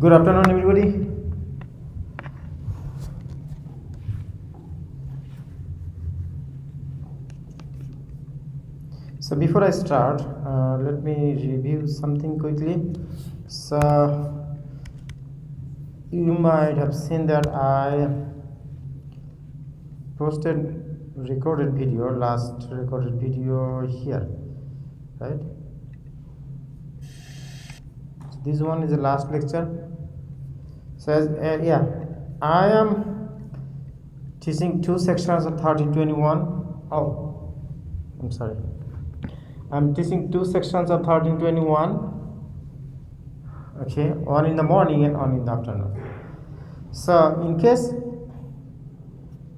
Good afternoon, everybody. So before I start, let me review something quickly. So you might have seen that I posted recorded video, last recorded video here, right? So this one is the last lecture. So I am teaching two sections of 1321. Oh, I'm sorry. I'm teaching two sections of 1321. Okay, one in the morning and one in the afternoon. So in case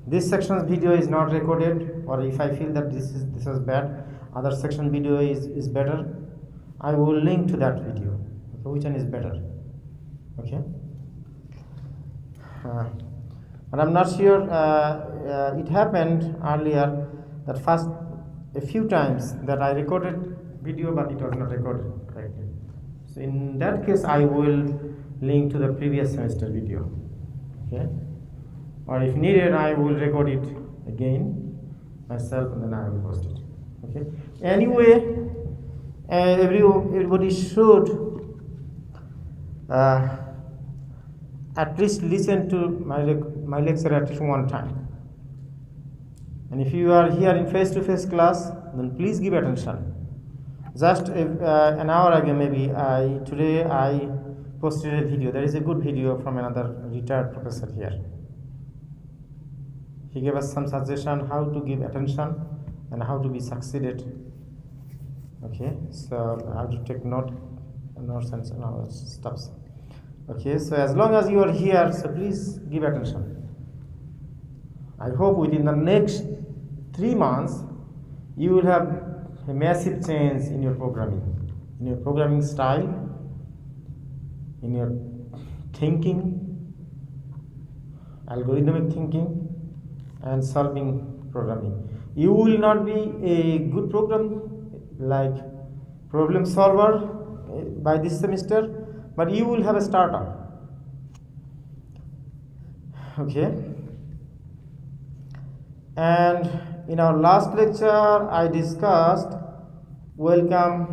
this section's video is not recorded, or if I feel that this is bad, other section video is better, I will link to that video. Okay, which one is better? Okay. And I'm not sure. It happened earlier that first a few times that I recorded video, but it was not recorded correctly. So in that case, I will link to the previous semester video. Okay. Or if needed, I will record it again myself, and then I will post it. Okay. Anyway, everybody should at least listen to my lecture at least one time. And if you are here in face-to-face class, then please give attention. Just an hour ago, maybe today I posted a video. There is a good video from another retired professor here. He gave us some suggestion how to give attention and how to be succeeded. Okay, so how to take notes and all stuff. Okay, so as long as you are here, so please give attention. I hope within the next 3 months, you will have a massive change in your programming style, in your thinking, algorithmic thinking, and solving programming. You will not be a good problem solver by this semester, but you will have a starter. Okay. And in our last lecture, I discussed welcome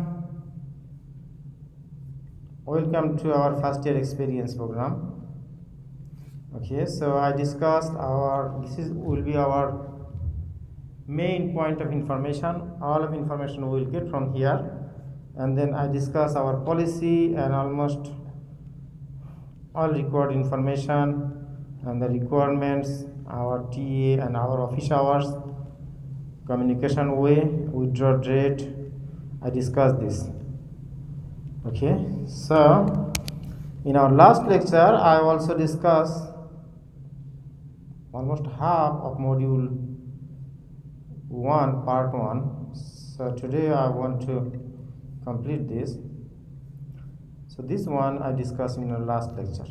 to our first year experience program. Okay, so I discussed will be our main point of information. All of information we will get from here. And then I discuss our policy and almost all required information and the requirements, our TA and our office hours, communication way, withdraw date. I discussed this. Okay, so in our last lecture, I also discussed almost half of module 1, part 1. So today I want to complete this. So this one I discussed in the last lecture.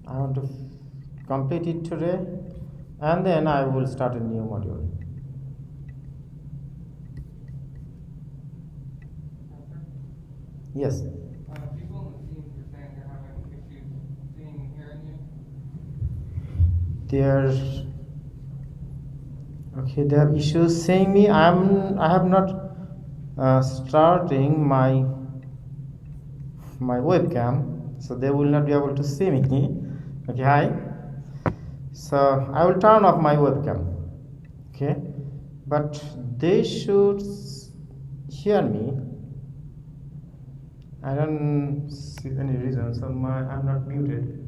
I want to complete it today, and then I will start a new module. Yes. People in the team were saying they're having issues seeing and hearing you. They have issues seeing me. I have not starting my webcam, so they will not be able to see me. Okay, hi. So I will turn off my webcam. Okay, but they should hear me. I don't see any reason, so I'm not muted.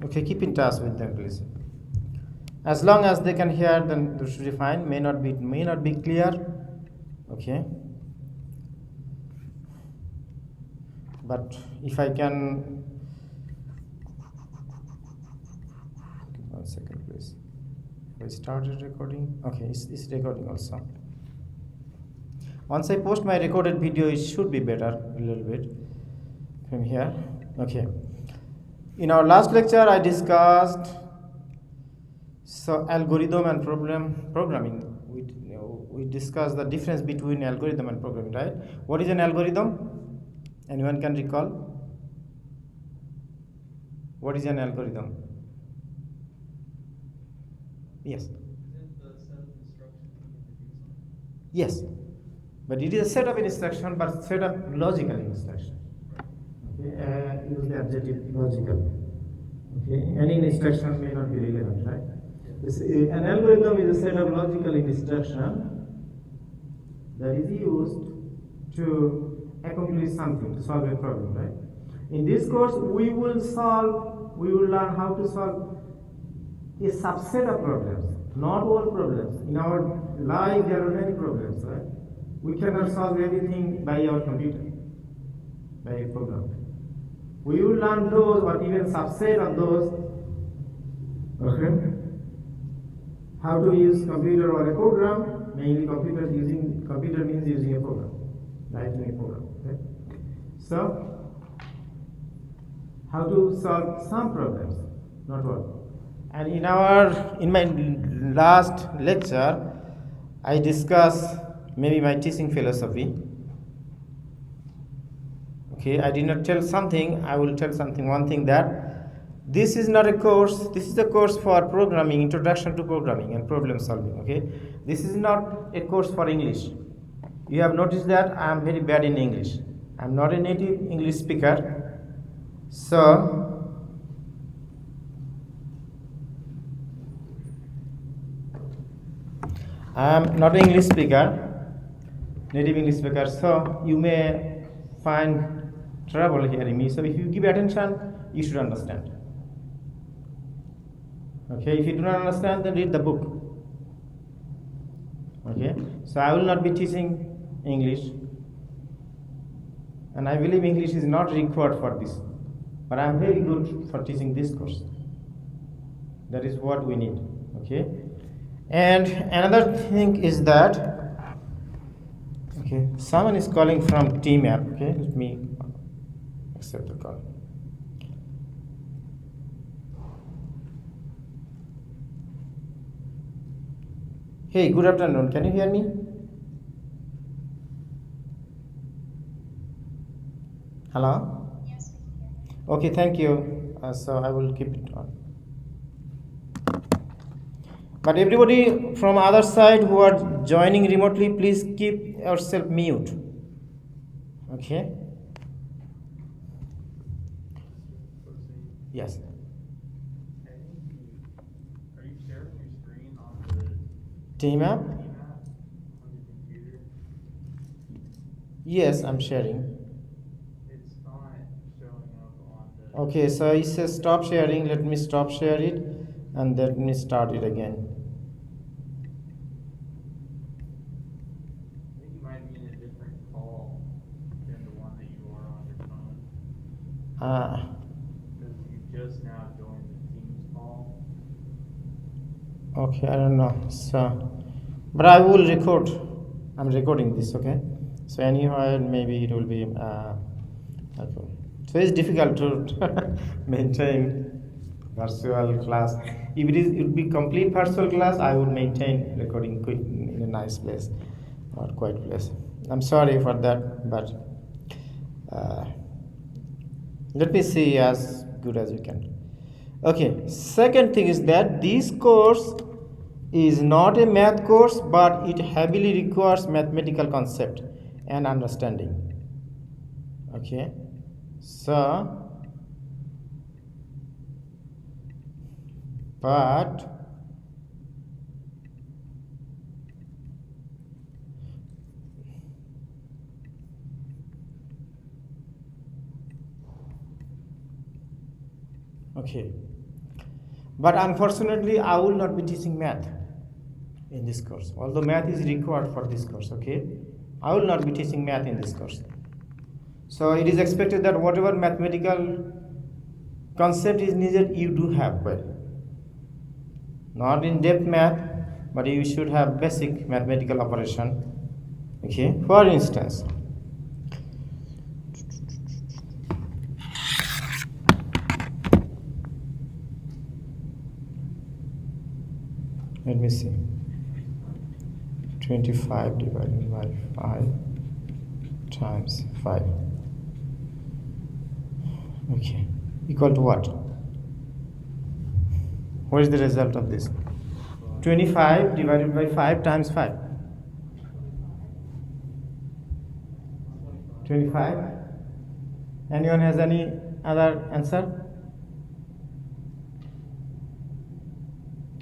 Okay, keep in touch with them, please. As long as they can hear, then they should be fine. May not be clear. Okay. But if I can, give 1 second, please. I started recording. Okay, it's recording also. Once I post my recorded video, it should be better a little bit from here. Okay. In our last lecture, I discussed So algorithm and programming, we discussed the difference between algorithm and programming, right? What is an algorithm? Anyone can recall? What is an algorithm? Yes. Is it the set of instructions you can deduce on? Yes. But it is a set of instruction, but set of logical instruction. Okay. Use the adjective logical. Okay. Any instruction may not be relevant, right? An algorithm is a set of logical instruction that is used to accomplish something, to solve a problem, right? In this course, we will learn how to solve a subset of problems, not all problems. In our life, there are many problems, right? We cannot solve everything by our computer, by a program. We will learn those, or even subset of those, okay? How to use computer or a program, mainly computer means using a program, writing a program. Okay? So, how to solve some problems, not all. And in my last lecture, I discussed maybe my teaching philosophy. Okay, I did not tell something, I will tell something. One thing, that this is not a course, this is a course for programming, introduction to programming and problem solving. Okay, this is not a course for English. You have noticed that I am very bad in English. I am not a native English speaker. So I am not an English speaker, native English speaker. So you may find trouble hearing me. So if you give attention, you should understand. Okay, if you do not understand, then read the book. Okay, so I will not be teaching English, and I believe English is not required for this, but I am very good for teaching this course. That is what we need. Okay, and another thing is that, okay, someone is calling from Team app. Okay, let me accept the call. Hey, good afternoon. Can you hear me? Hello? Yes, we can hear you. Okay, thank you. So I will keep it on. But everybody from other side who are joining remotely, please keep yourself mute. Okay? Yes. Are you sharing your screen on the Team app? team app on your computer? Yes, I'm sharing. It's not showing up on the. Okay, so it says stop sharing. Let me stop share it and let me start it again. I think you might be in a different call than the one that you are on your phone. Because you just now joined the Teams call. Okay, I don't know. So, but I will record. I'm recording this. Okay. So anyway, maybe it will be helpful. So it's difficult to maintain virtual class. If it would be complete virtual class, I would maintain recording quick in a nice place, or quiet place. I'm sorry for that, but let me see as good as we can. Okay, second thing is that this course is not a math course, but it heavily requires mathematical concept and understanding. Okay, so but okay, but unfortunately I will not be teaching math in this course, although math is required for this course. Okay, I will not be teaching math in this course. So it is expected that whatever mathematical concept is needed, you do have. Well, not in depth math, but you should have basic mathematical operation. Okay, for instance, Let me see. 25 divided by 5 times 5. Okay, equal to what? What is the result of this? 25 divided by 5 times 5. 25. Anyone has any other answer?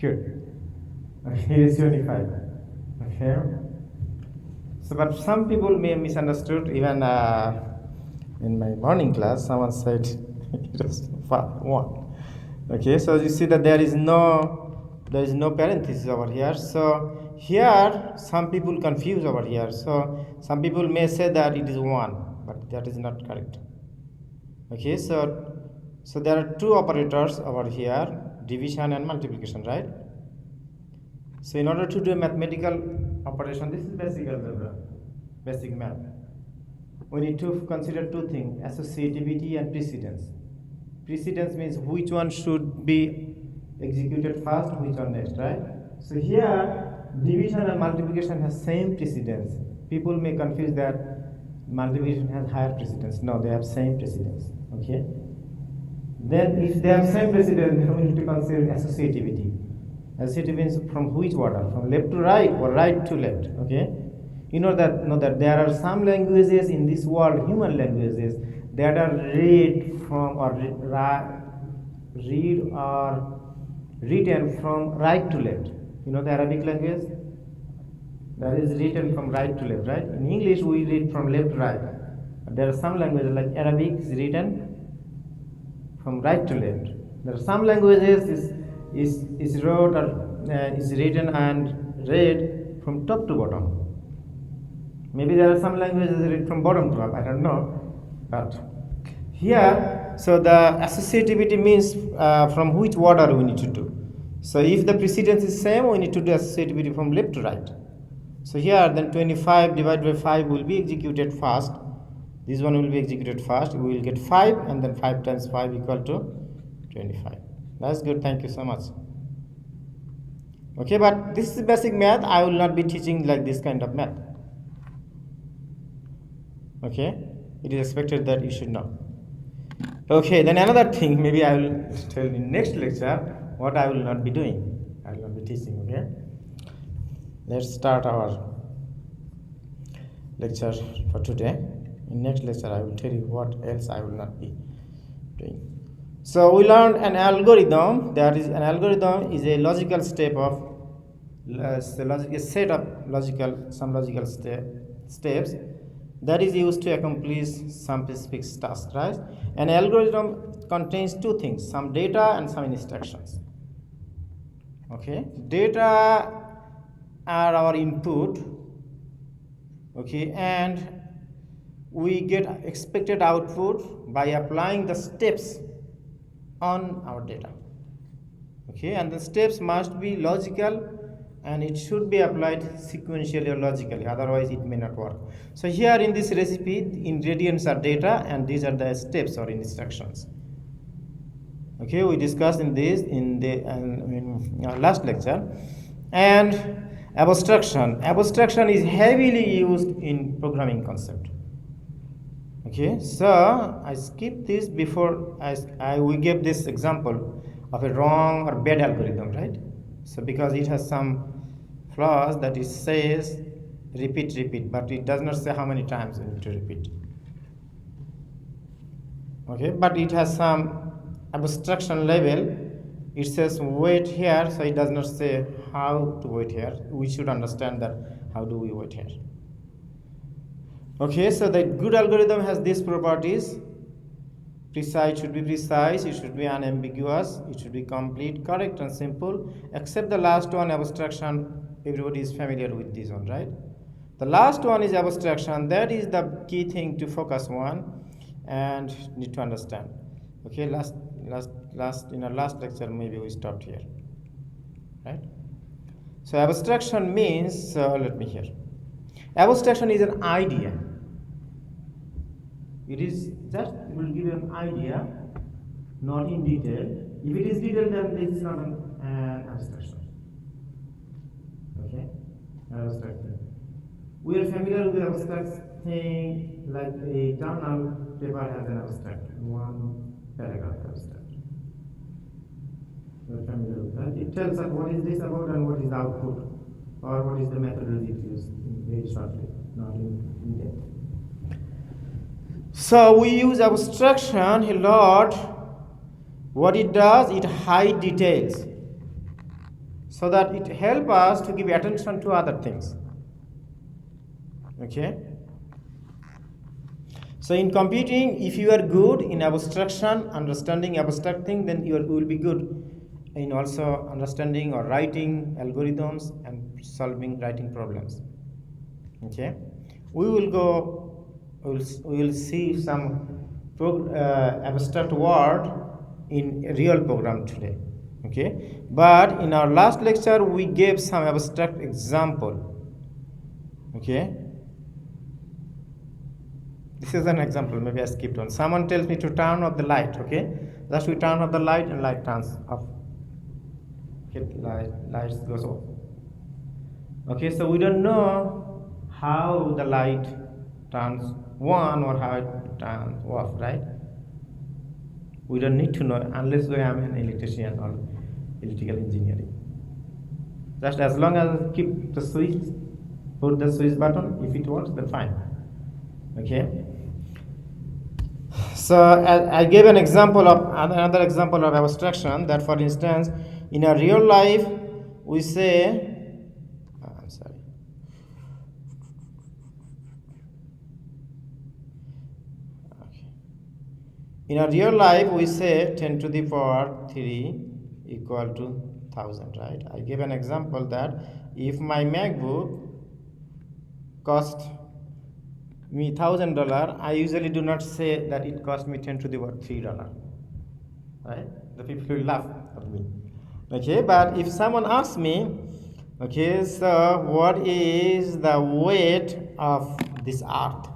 Good. Okay, it's 25. Okay. So, but some people may have misunderstood. Even in my morning class, someone said it was 1. Okay, so you see that there is no parenthesis over here. So here some people confuse over here. So some people may say that it is 1, but that is not correct. Okay, so there are two operators over here, division and multiplication, right? So in order to do a mathematical operation, this is basic algebra, basic math. We need to consider two things: associativity and precedence. Precedence means which one should be executed first, which one next, right? So here, division and multiplication has same precedence. People may confuse that multiplication has higher precedence. No, they have same precedence. Okay. Then, if they have same precedence, then we need to consider associativity. Associativity means from which order, from left to right or right to left. Okay. You know that there are some languages in this world, human languages, that are read or written from right to left. You know the Arabic language that is written from right to left, right? In English we read from left to right. There are some languages like Arabic is written from right to left. There are some languages is wrote or is written and read from top to bottom. Maybe there are some languages read from bottom to up. I don't know, but here, so the associativity means from which order we need to do. So if the precedence is same, we need to do associativity from left to right. So here, then 25 divided by 5 will be executed first. This one will be executed first. We will get 5, and then 5 times 5 equal to 25. That's good. Thank you so much. Okay, but this is basic math. I will not be teaching like this kind of math. Okay, it is expected that you should know. Okay, then another thing, maybe I will tell in next lecture what I will not be doing. I will not be teaching. Okay, let's start our lecture for today. In next lecture, I will tell you what else I will not be doing. So we learned an algorithm. That is, an algorithm is a logical step of a set of some logical steps that is used to accomplish some specific task, right? An algorithm contains two things: some data and some instructions. Okay, data are our input. Okay, and we get expected output by applying the steps on our data. Okay, and the steps must be logical, and it should be applied sequentially or logically, otherwise it may not work. So here in this recipe, ingredients are data, and these are the steps or instructions. Okay, we discussed in this in our last lecture. And abstraction is heavily used in programming concept. Okay, so I skipped this before we gave this example of a wrong or bad algorithm, right? So because it has some flaws that it says repeat, but it does not say how many times you need to repeat. Okay, but it has some abstraction level. It says wait here, so it does not say how to wait here. We should understand that how do we wait here. Okay, so the good algorithm has these properties. Precise should be precise, it should be unambiguous, it should be complete, correct, and simple. Except the last one, abstraction, everybody is familiar with this one, right? The last one is abstraction. That is the key thing to focus on and need to understand. Okay, last in our last lecture maybe we stopped here, right? So abstraction means let me hear. Abstraction is an idea. It is just will give you an idea, not in detail. If it is detailed, then this is not an abstraction. Abstract thing. We are familiar with abstract thing, like a journal paper has an abstract, one paragraph abstract. We are familiar with that. It tells us what is this about and what is the output, or what is the methodology used very shortly, not in depth. So we use abstraction a lot. What it does, it hides details so that it helps us to give attention to other things. Okay? So in computing, if you are good in abstraction, understanding abstract thing, then you will be good in also understanding or writing algorithms and writing problems. Okay? We will see some abstract word in a real program today. Okay? But in our last lecture, we gave some abstract example. Okay? This is an example, maybe I skipped one. Someone tells me to turn off the light, okay? Just we turn off the light and light turns off. Okay, light goes off. Okay, so we don't know how the light turns on or how it turns off, right? We don't need to know unless we are an electrician or electrical engineering. Just as long as I keep the switch, put the switch button, if it works, then fine. Okay. So I gave an example of another example of abstraction that, for instance, in a real life we say, I'm sorry. Okay. In a real life we say 10 to the power 3 equal to 1000, right? I gave an example that if my MacBook cost me $1,000, I usually do not say that it cost me 10 to the power $3, right? The people will laugh at me. Okay, but if someone asks me, okay, so what is the weight of this earth?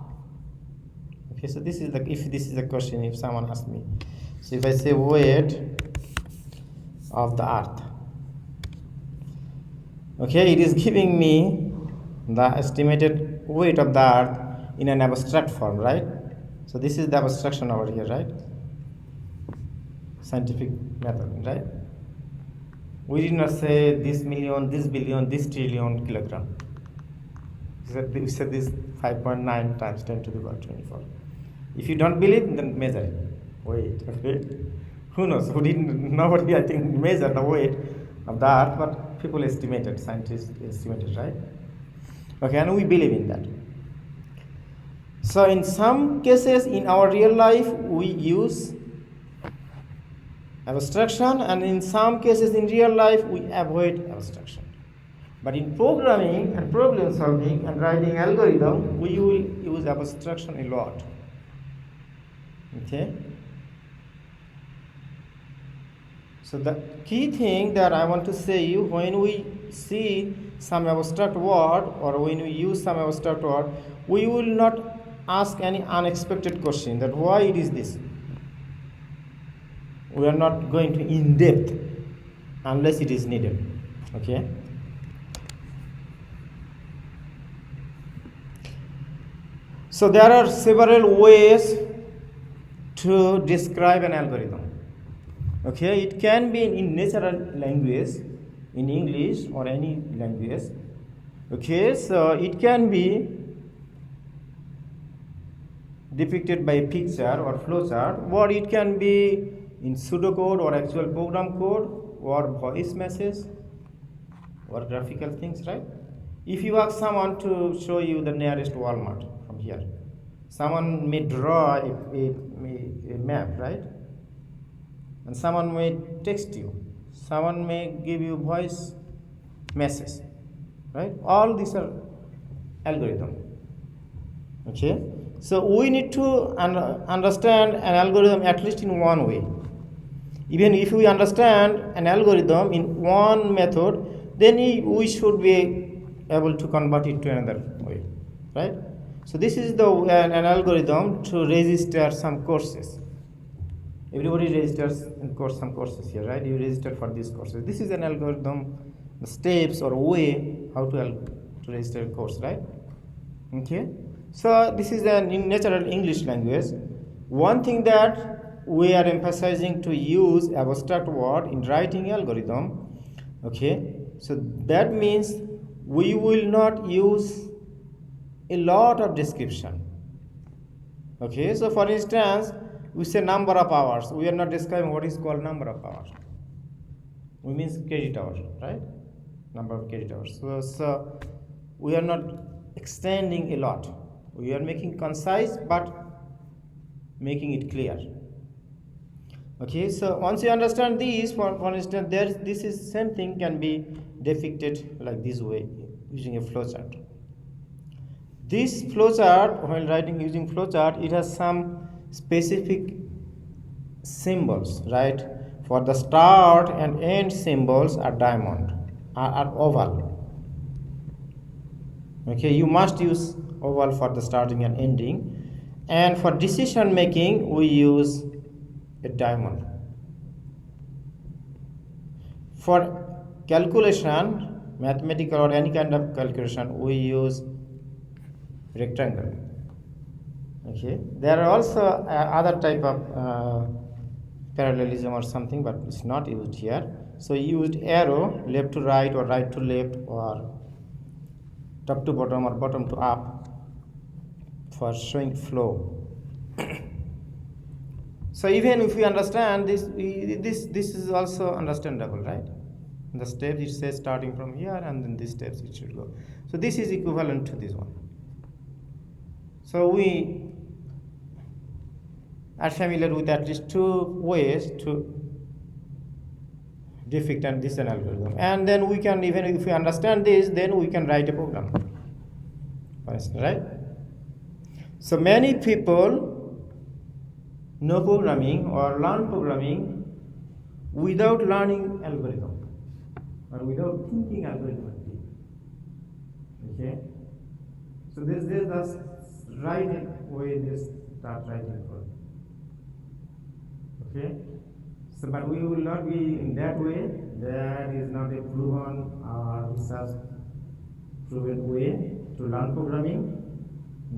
Okay, so this is the question. If someone asks me, so if I say weight of the earth, okay, it is giving me the estimated weight of the earth in an abstract form, right? So this is the abstraction over here, right? Scientific method, right? We did not say this million, this billion, this trillion kilogram. We said this 5.9 times 10 to the power 24. If you don't believe, then measure it. Weight, okay? Who knows? Nobody, I think, measured the weight of the earth, but people estimated, scientists estimated, right? Okay, and we believe in that. So in some cases in our real life we use abstraction, and in some cases in real life we avoid abstraction. But in programming and problem solving and writing algorithm, we will use abstraction a lot. Okay? So the key thing that I want to say you, when we see some abstract word or when we use some abstract word, we will not ask any unexpected question that why it is this. We are not going to in depth unless it is needed. Okay? So there are several ways to describe an algorithm. Okay, it can be in natural language, in English or any language. Okay, so it can be depicted by a picture or flowchart, or it can be in pseudocode or actual program code or voice message or graphical things, right? If you ask someone to show you the nearest Walmart from here, someone may draw a map, right? And someone may text you, someone may give you voice message, right? All these are algorithm. Okay, so we need to understand an algorithm at least in one way. Even if we understand an algorithm in one method, then we should be able to convert it to another way, right? So this is an algorithm to register some courses. Everybody registers in some courses here, right? You register for these courses. This is an algorithm, the steps or way how to to register a course, right? Okay, so this is an in natural English language. One thing that we are emphasizing to use abstract word in writing algorithm. Okay, so that means we will not use a lot of description. Okay, so for instance, we say number of hours. We are not describing what is called number of hours. We means credit hours, right? Number of credit hours. So we are not extending a lot. We are making concise but making it clear. Okay, so once you understand these, for instance, this is same thing can be depicted like this way using a flowchart. This flowchart, while writing using flowchart, it has some specific symbols, right? For the start and end symbols are diamond, are oval. Okay, you must use oval for the starting and ending. And for decision making, we use a diamond. For calculation, mathematical or any kind of calculation, we use rectangle. Okay, there are also other type of parallelism or something, but it's not used here. So used arrow, left to right or right to left or top to bottom or bottom to up for showing flow. So even if we understand this, this is also understandable, right? The steps it says starting from here and then these steps it should go. So this is equivalent to this one. So we are familiar with at least two ways to depict and this an algorithm. And then we can, even if we understand this, then we can write a program. For instance, right? So many people know programming or learn programming without learning algorithm or without thinking algorithmically. Okay? So this is the right way they start writing code. Okay? So but we will not be in that way. That is not a proven or research proven way to learn programming.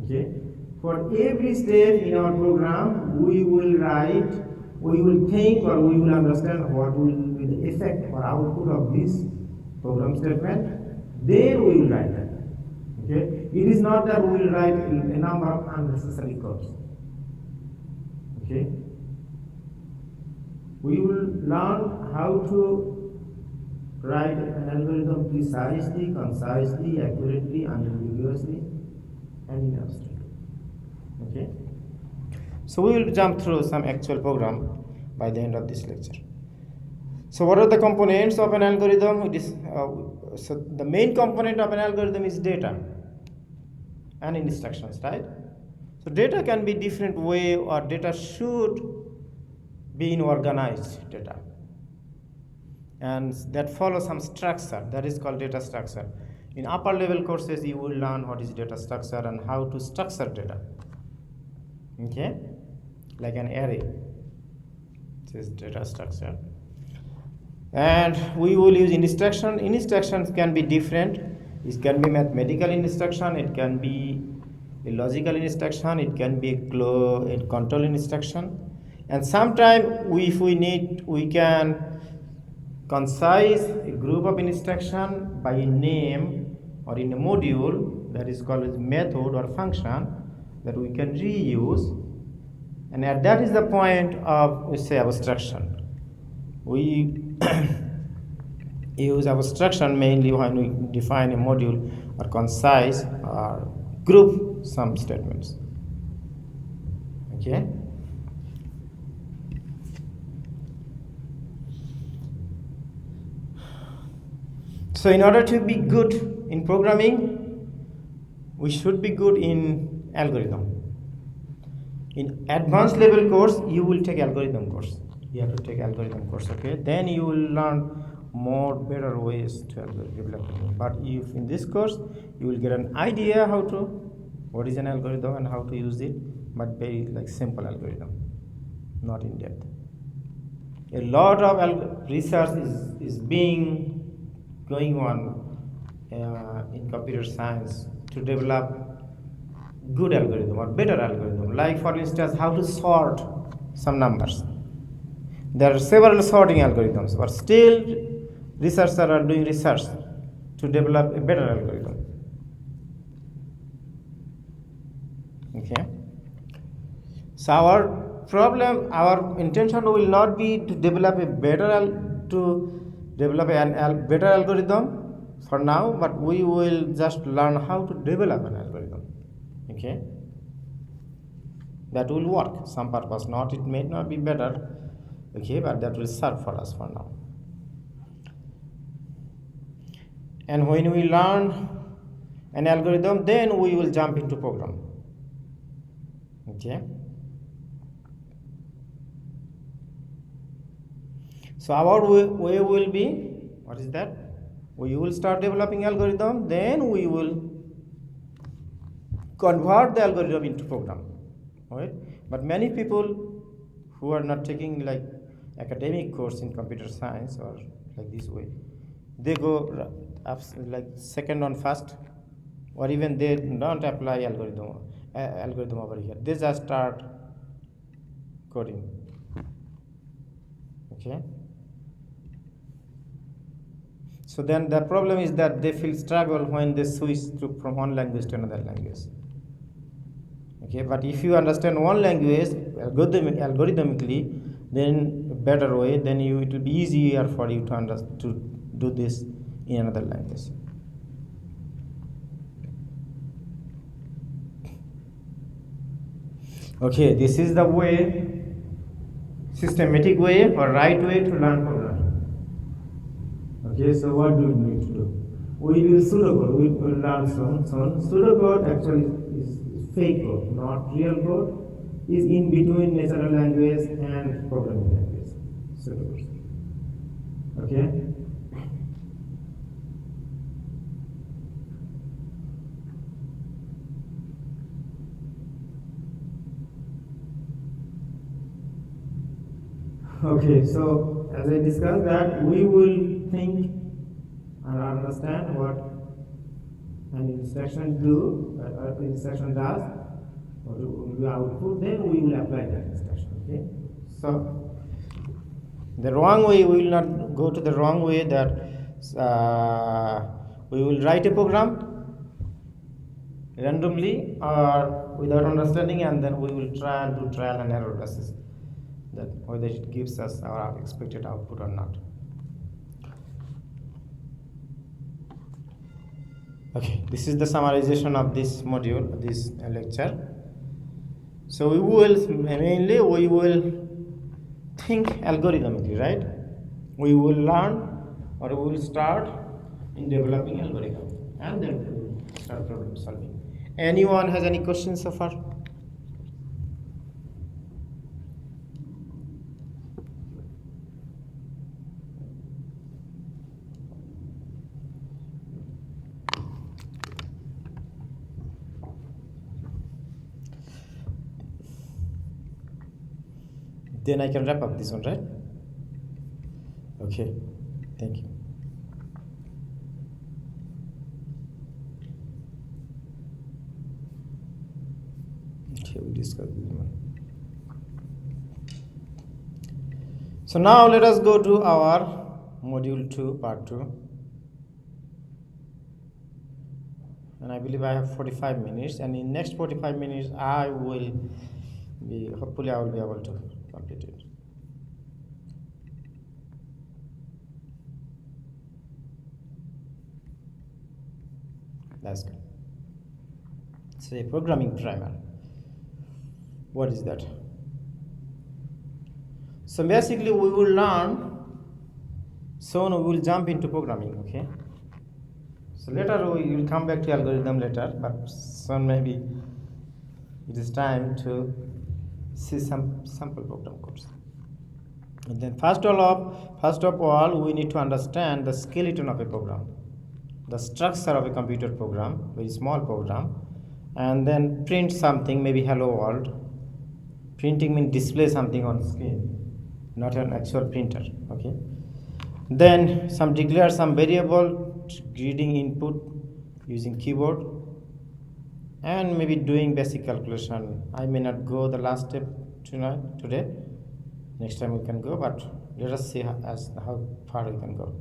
Okay? For every step in our program, we will write, we will think, or we will understand what will be the effect or output of this program statement. Then we will write that. Okay? It is not that we will write a number of unnecessary codes. Okay? We will learn how to write an algorithm precisely, concisely, accurately, unambiguously, and in abstract. Okay, so we will jump through some actual program by the end of this lecture. So what are the components of an algorithm? So the main component of an algorithm is data and instructions, right? So data can be different way, or data should be in organized data, and that follows some structure that is called data structure. In upper level courses you will learn what is data structure and how to structure data. Okay, like an array. This is data structure. And we will use instruction. Instructions can be different. It can be mathematical instruction, it can be a logical instruction, it can be a control instruction. And sometimes if we need, we can concise a group of instruction by a name or in a module that is called as method or function that we can reuse, and that is the point of, we say, abstraction. We use abstraction mainly when we define a module or concise or group some statements. Okay. So in order to be good in programming, we should be good in algorithm. In advanced level course, you will take algorithm course. You have to take algorithm course, okay? Then you will learn more better ways to develop it. But if in this course, you will get an idea how to, what is an algorithm and how to use it, but very like simple algorithm, not in depth. A lot of research is being going on in computer science to develop good algorithm or better algorithm, like for instance how to sort some numbers. There are several sorting algorithms, but still researchers are doing research to develop a better algorithm. Okay, so our intention will not be to develop a better algorithm for now, but we will just learn how to develop an algorithm. Okay, that will work some purpose. Not it may not be better. Okay, but that will serve for us for now. And when we learn an algorithm, then we will jump into program. Okay, so our way will be, what is that? We will start developing algorithm, then we will convert the algorithm into program, right? But many people who are not taking like academic course in computer science or like this way, they go like second on first, or even they don't apply algorithm over here. They just start coding. Okay. So then the problem is that they feel struggle when they switch from one language to another language. Okay, but if you understand one language algorithmically, then a better way, then it will be easier for you to do this in another language. Okay, this is the way, systematic way or right way to learn programming. Okay, so what do we need to do? We use pseudocode. We will learn soon. Pseudocode actually is fake code, not real code. Is in between natural language and programming language. Pseudocode. Okay. Okay, so as I discussed that we will think and understand what an instruction does, or the output, then we will apply that instruction. Okay, so the wrong way, we will not go to the wrong way that we will write a program randomly or without understanding, and then we will try and do trial and error basis that whether it gives us our expected output or not. Okay, this is the summarization of this module, this lecture. So we will think algorithmically, right? We will learn or we will start in developing algorithm, and then we will start problem solving. Anyone has any questions so far? Then I can wrap up this one, right? Okay, thank you. Okay, we discuss this one. So now let us go to our module 2, part 2. And I believe I have 45 minutes, and in next 45 minutes hopefully I will be able to complete it. That's good. So a programming primer. What is that? So basically we will learn, soon we will jump into programming, okay? So later we will come back to algorithm later, but soon maybe it is time to see some sample program codes. And then first of all, we need to understand the skeleton of a program, the structure of a computer program, very small program, and then print something, maybe hello world. Printing means display something on screen, not an actual printer. Okay. Then declare some variable grading input using keyboard, and maybe doing basic calculation. I may not go the last step today. Next time we can go, but let us see how far we can go.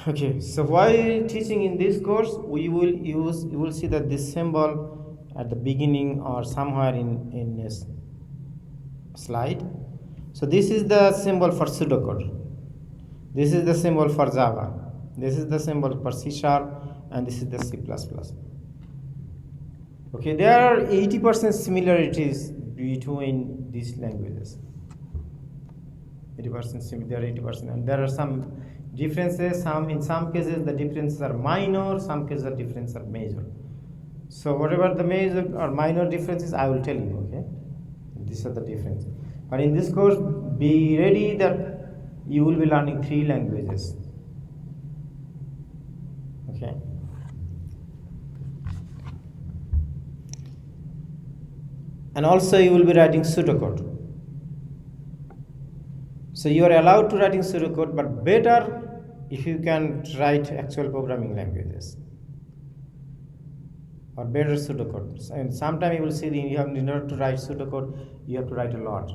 Okay, so while teaching in this course, you will see that this symbol at the beginning or somewhere in this slide. So this is the symbol for pseudocode. This is the symbol for Java. This is the symbol for C#, and this is the C++. Okay, there are 80% similarities between these languages. 80% there are 80%, and there are some differences. In some cases the differences are minor, some cases the differences are major. So whatever the major or minor differences, I will tell you. Okay, these are the differences. But in this course, be ready that you will be learning 3 languages. Okay. And also you will be writing pseudocode. So you are allowed to writing pseudocode, but better if you can write actual programming languages, or better pseudocode. And sometimes you will see in order to write pseudocode, you have to write a lot.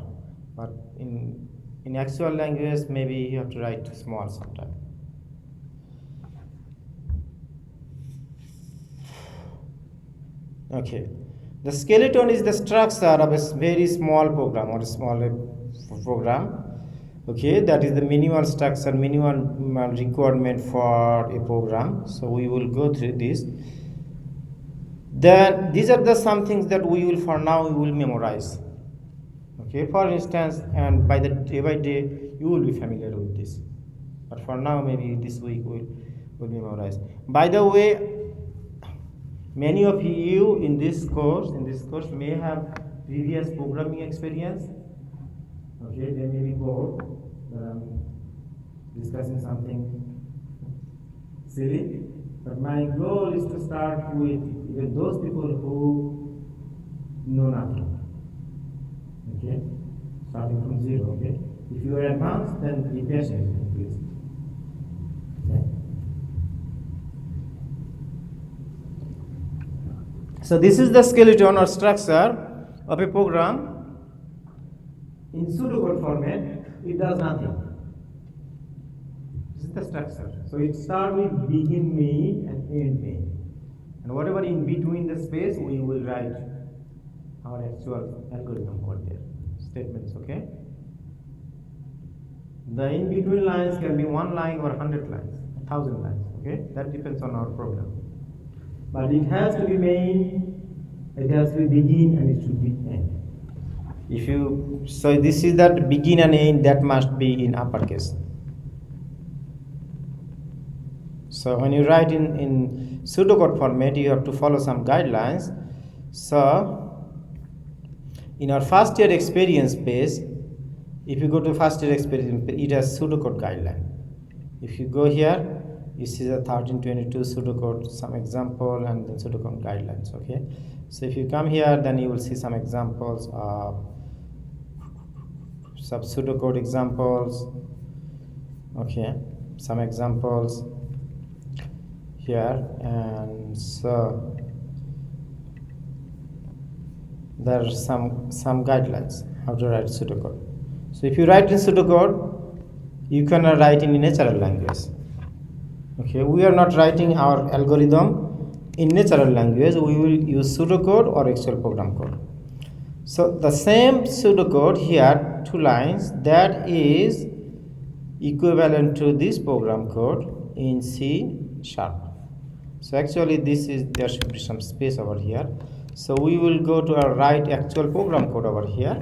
But in actual language, maybe you have to write small sometimes. Okay. The skeleton is the structure of a very small program or a small program. Okay, that is the minimal structure, minimal requirement for a program. So we will go through this. Then these are some things that we will memorize. Okay, for instance, and by day you will be familiar with this. But for now, maybe this week we'll memorize. By the way, many of you in this course may have previous programming experience. Okay, they may be bored that I'm discussing something silly. But my goal is to start with even those people who know nothing. Okay, starting from 0. Okay, if you are advanced, then be patient, please. Okay. So this is the skeleton or structure of a program. In pseudocode format, it does nothing. This is the structure. So it starts with begin main and end main. And whatever in between the space, we will write our actual algorithm code there. Statements, okay? The in between lines can be 1 line or 100 lines, 1,000 lines, okay? That depends on our program. But it has to be main, it has to be begin, and it should be end. So this is that begin and end, that must be in uppercase. So when you write in pseudocode format, you have to follow some guidelines. So in our first year experience page, if you go to first year experience page, it has pseudocode guideline. If you go here, you see the 1322 pseudocode, some example, and then pseudocode guidelines. Okay, so if you come here, then you will see some examples of some pseudocode examples. Okay, some examples here, and so there are some guidelines how to write pseudocode. So if you write in pseudocode, you cannot write in natural language. Okay, we are not writing our algorithm in natural language. We will use pseudocode or actual program code. So the same pseudocode here, 2 lines, that is equivalent to this program code in C#. So actually there should be some space over here. So we will go to our write actual program code over here.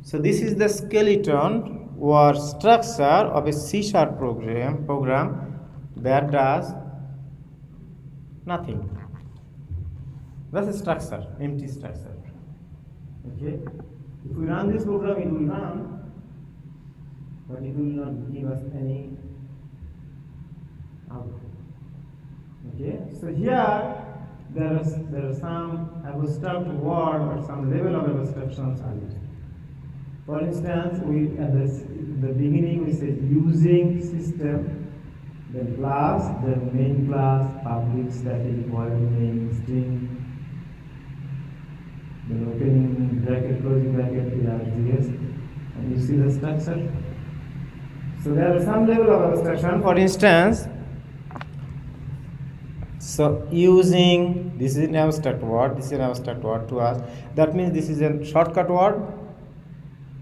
So this is the skeleton or structure of a C# program that does nothing. That's a structure, empty structure. Okay, if we run this program, it will run, but it will not give us any output. Okay, so here there are some abstract word or some level of abstractions are used. For instance, we at the beginning we said using system, then class, then main class, public static void main string, then opening bracket, closing bracket, args, and you see the structure. So there is some level of abstraction. For instance, so using, this is an abstract word, this is an abstract word to us. That means this is a shortcut word.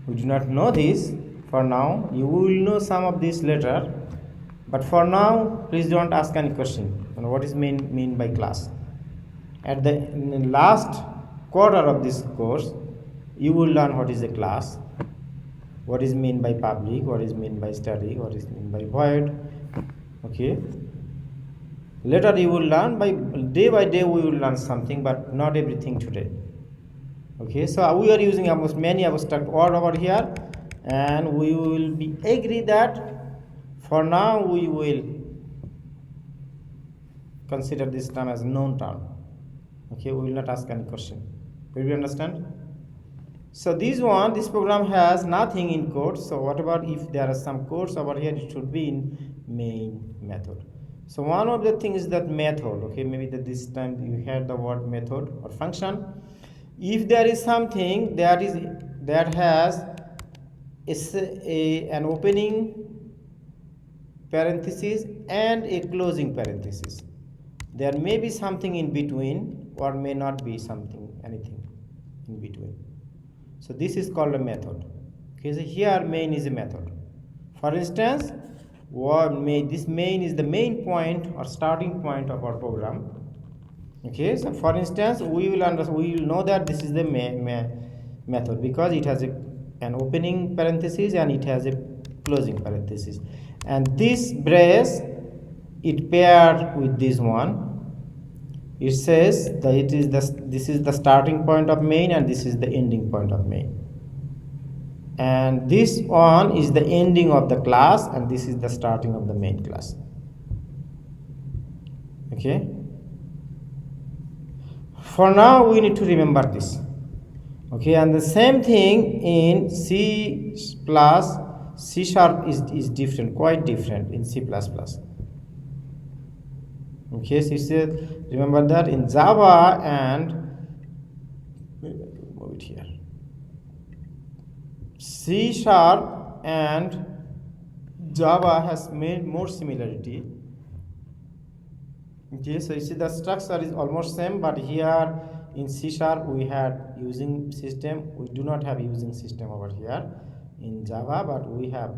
We do not know this for now. You will know some of this later. But for now, please don't ask any question. And what is mean by class? At the last quarter of this course, you will learn what is a class, what is mean by public, what is mean by static, what is mean by void. Okay. Later you will learn, by day we will learn something, but not everything today. Okay, so we are using almost many abstract word over here, and we will be agree that for now we will consider this term as known term. Okay, we will not ask any question. Will you understand? So this program has nothing in code. So whatever, if there are some codes over here, it should be in main method. So one of the things is that method. Okay, maybe that this time you heard the word method or function. If there is something that has an opening parenthesis and a closing parenthesis, there may be something in between, or may not be anything in between. So this is called a method. Okay, so here main is a method. For instance, this main is the main point or starting point of our program. Okay, so for instance, we will know that this is the method because it has an opening parenthesis and it has a closing parenthesis, and this brace it paired with this one. It says that this is the starting point of main and this is the ending point of main, and this one is the ending of the class and this is the starting of the main class. Okay, for now we need to remember this. Okay, and the same thing in C++, C# is different, quite different in C++. Okay, so you said, remember that in Java and move it here, C# and Java has made more similarity. Okay, so you see the structure is almost same, but here in C# we had using system. We do not have using system over here in Java, but we have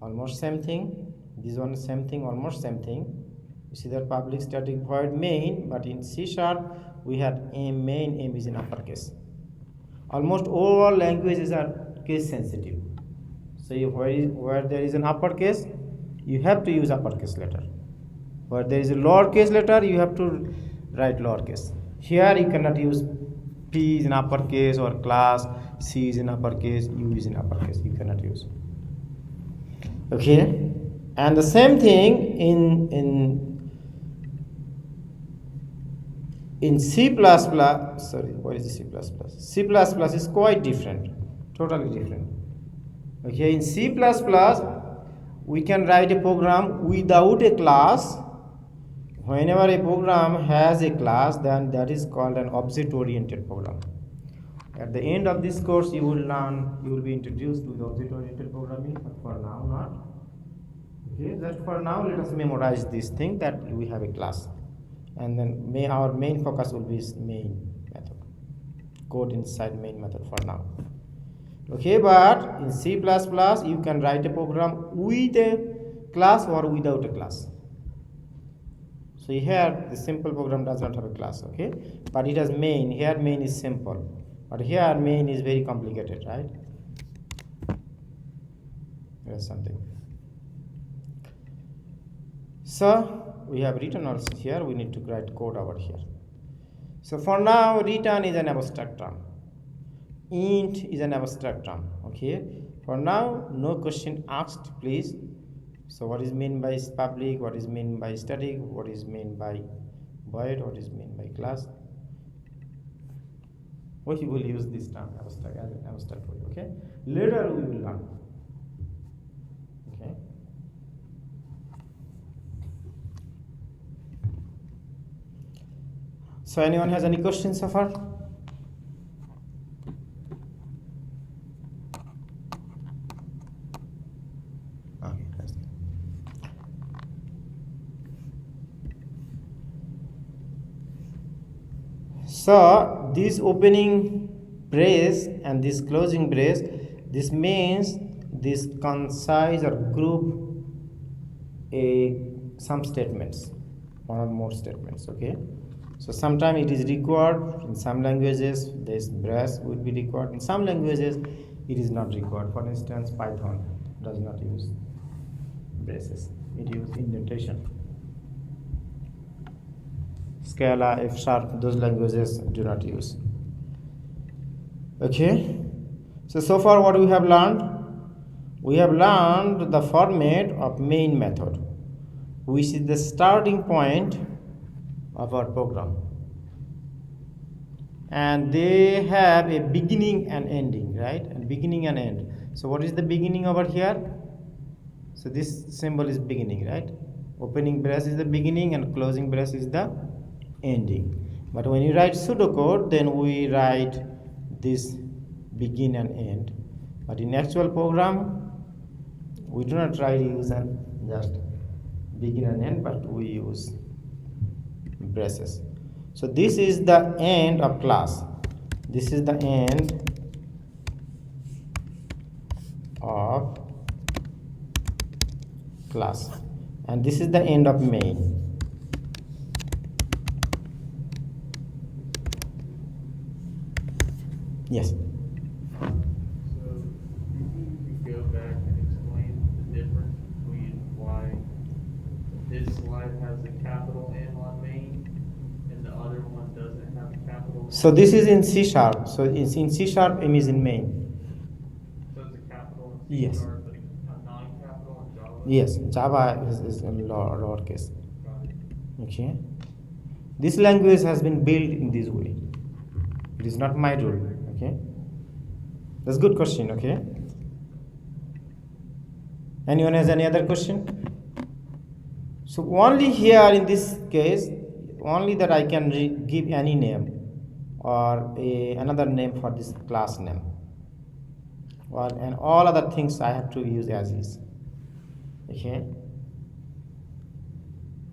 almost same thing. This one is same thing, almost same thing. You see that public static void main, but in C# we had main is in uppercase. Almost all languages are case sensitive. So where there is an uppercase, you have to use uppercase letter. Where there is a lowercase letter, you have to write lowercase. Here you cannot use P is in uppercase or class, C is in uppercase, U is in uppercase. You cannot use. Okay, and the same thing in C++. Sorry, what is C++? C++ is quite different, totally different. Okay, in C++ we can write a program without a class. Whenever a program has a class, then that is called an object-oriented program. At the end of this course, you will be introduced with object-oriented programming, but for now not. Okay, just for now, let us memorize this thing that we have a class, and then our main focus will be main method, code inside main method for now. Okay, but in C++ you can write a program with a class or without a class. So here the simple program does not have a class, okay, but it has main. Here main is simple, but here main is very complicated, right? There's something. So we have written also here, we need to write code over here. So for now, return is an abstract term, int is an abstract term. Okay, for now no question asked, please. So what is meant by public, what is meant by static, what is meant by void, what is meant by class. We will use this term abstract as an abstract word. Okay. Later we will learn. Okay. So anyone has any questions so far? Okay. So this opening brace and this closing brace, this means this concise or group some statements, one or more statements. Okay. So sometimes it is required in some languages. This brace will be required in some languages. It is not required. For instance, Python does not use braces. It uses indentation. Scala, F sharp, those languages do not use. Okay. So far what we have learned? We have learned the format of main method, which is the starting point of our program. And they have a beginning and ending, right? And beginning and end. So what is the beginning over here? So this symbol is beginning, right? Opening brace is the beginning and closing brace is the ending. But when you write pseudocode, then we write this begin and end. But in actual program, we do not try to use and just begin and end, but we use braces. So this is the end of class. This is the end of class, and this is the end of main. Yes. So you could go back and explain the difference between why this slide has a capital M on main and the other one doesn't have a capital M? So this is in C sharp. So it's in C sharp, M is in main. So it's a capital in C Yes. sharp, but a non-capital in Java? Yes, Java is in lowercase. Got it. Okay. This language has been built in this way. It is not my rule. Okay. That's a good question. Okay. Anyone has any other question? So only here in this case, only that I can give any name or another name for this class name. Well, and all other things I have to use as is. Okay.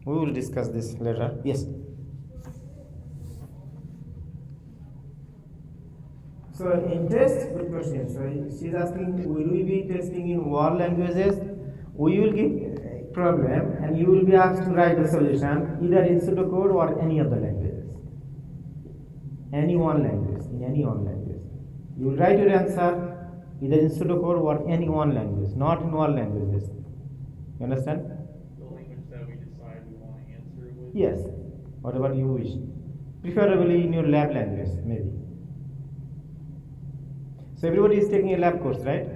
We will discuss this later. Yes. So in test, good question. So she's asking, will we be testing in all languages? We will give a problem and you will be asked to write the solution either in pseudocode or any of the languages. Any one language, in any one language. You will write your answer either in pseudocode or any one language, not in all languages. You understand? The language that we decide we want to answer with? Yes, whatever you wish. Preferably in your lab language, maybe. So everybody is taking a lab course, right?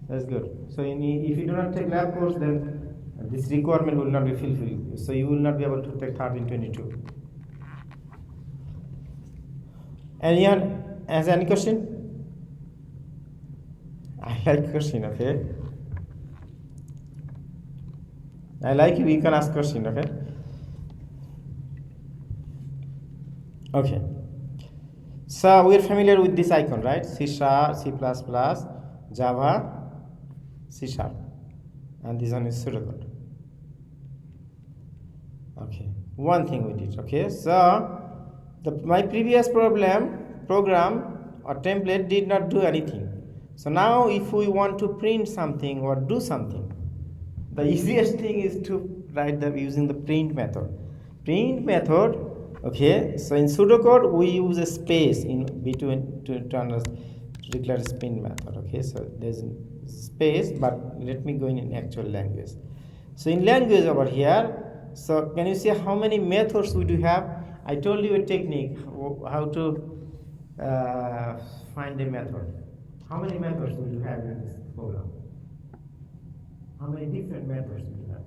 That's good. So if you do not take lab course, then this requirement will not be fulfilled. So you will not be able to take 1322. Anyone has any question? I like question, okay? I like you can ask question, okay? Okay. So we are familiar with this icon, right? C sharp, C++, Java, C sharp, and this one is pseudocode. Okay, one thing we did. Okay, so my previous program or template did not do anything. So now if we want to print something or do something, the easiest thing is to write using the print method. Print method. Okay, so in pseudocode we use a space in between to declare print method. Okay, so there's a space, but let me go in actual language. So in language over here, so can you see how many methods we do have? I told you a technique how to find a method. How many methods we do have in this program? How many different methods we do have?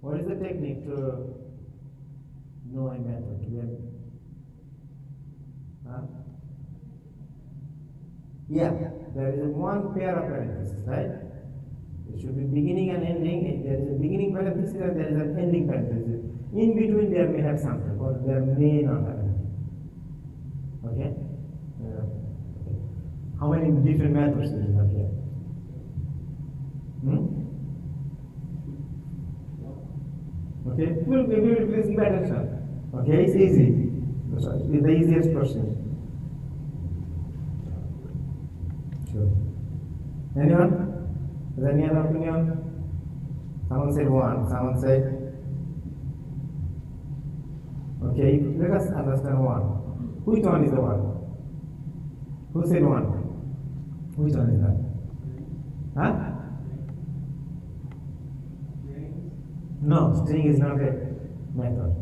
What is the technique to know a method? Huh? Yeah, there is one pair of parentheses, right? It should be beginning and ending. If there is a beginning parenthesis and there is an ending parenthesis. In between there may have something, but there may not have anything. Okay? Okay. How many different methods do you have here? Okay, please give attention. Okay, it's easy. It's the easiest question. Sure. Anyone? Is there any other opinion? Someone said one, someone said. Okay, let us understand one. Which one is the one? Who said one? Which one is that? Huh? No, string is not a method.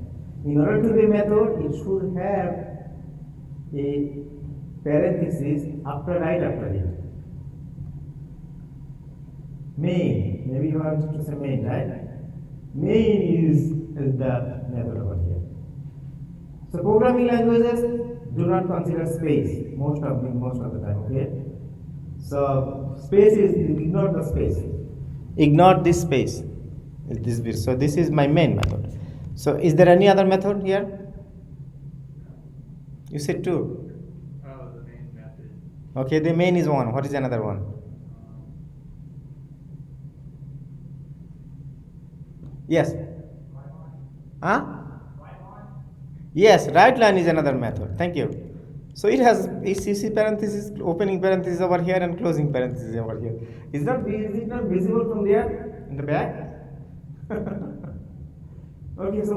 In order to be a method, it should have a parenthesis right after it. Main, maybe you want to say main, right? Main is the method over here. So programming languages do not consider space most of the time, okay? So space is, ignore the space. Ignore this space. This bit. So this is my main method. So is there any other method here? You said two. Oh, the main method. Okay, the main is one. What is another one? Yes. Huh? Yes, right line is another method. Thank you. So it has ECC parenthesis, opening parenthesis over here and closing parenthesis over here. Is it not visible from there in the back? Okay, so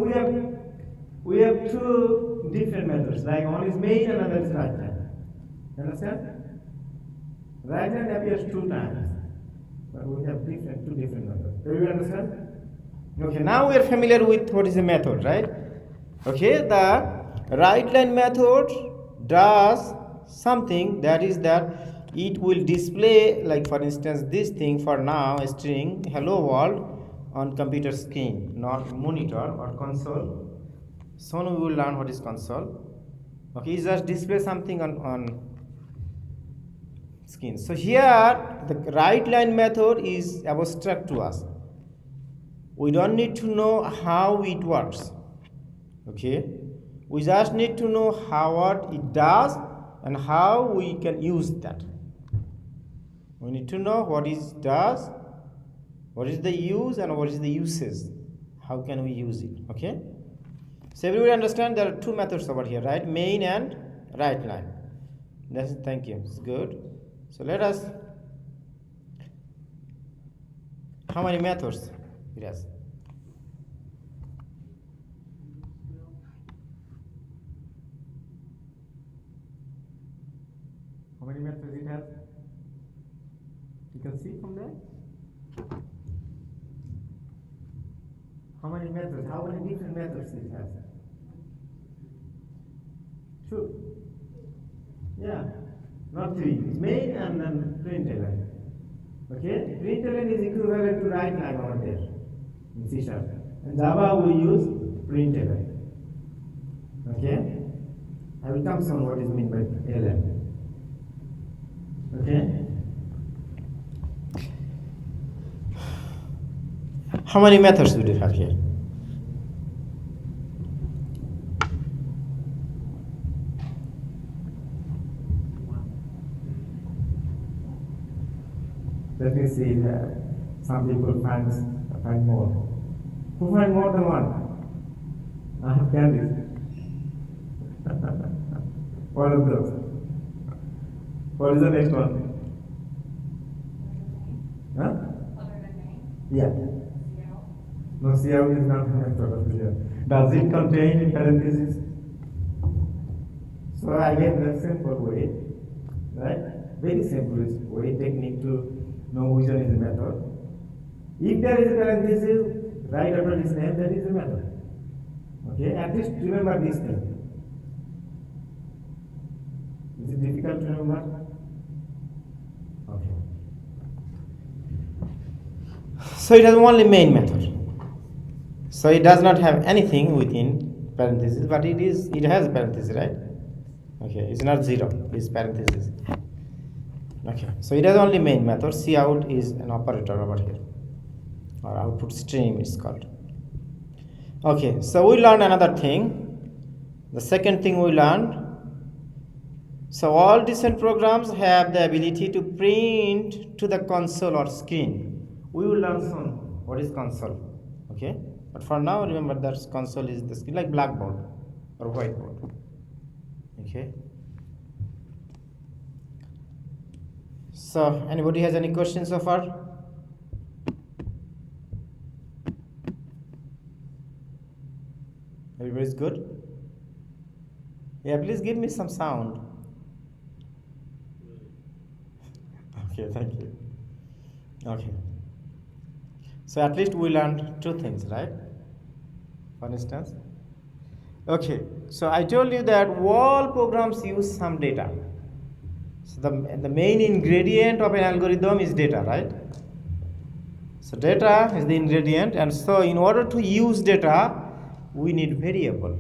we have two different methods. Like one is main and another is right line. You understand? Right line appears two times, but we have two different methods. Do you understand? Okay, now we are familiar with what is a method, right? Okay, the right line method does something, that is that it will display, like for instance this thing for now, a string hello world on computer screen, not monitor or console. Soon we will learn what is console. Okay, it just display something on screen. So here the right line method is abstract to us. We don't need to know how it works. Okay, we just need to know what it does and how we can use that. We need to know what it does, what is the use, and what is the uses. How can we use it? Okay, so everybody understand there are two methods over here, right? Main and right line. Thank you. It's good. So let us. How many methods it has? How many methods it has? You can see from there. How many methods? How many different methods it has? Two. Yeah, not three. It's main and then println. Okay, println is equivalent to right line over there in C#. In Java we use println. Okay, I will come soon what is meant by ln. Okay. How many methods do you have here? Let me see. Some people find more. Who find more than one? I have candies. What of those? What is the next one? Huh? Other than main? Yeah. CL? No, CL is not a method of here. Does it contain parentheses? So I gave the simple way, right? Very simple way, technique to know which one is a method. If there is a parenthesis right after this name, that is a method. Okay, at least remember this thing. Is it difficult to remember? Okay. So it has only main method. So it does not have anything within parentheses, but it has parentheses, right? Okay, it's not 0, it's parenthesis. Okay, so it has only main method. Cout is an operator over here, or output stream is called. Okay, so we learned another thing. The second thing we learned, so all decent programs have the ability to print to the console or screen. We will learn soon what is console. Okay, but for now remember that console is the screen, like blackboard or whiteboard. Okay. So anybody has any questions so far? Everybody's good? Yeah, please give me some sound. Okay, thank you. Okay. So at least we learned 2 things, right? For instance. Okay, so I told you that all programs use some data. So the main ingredient of an algorithm is data, right? So data is the ingredient, and so in order to use data, we need variable.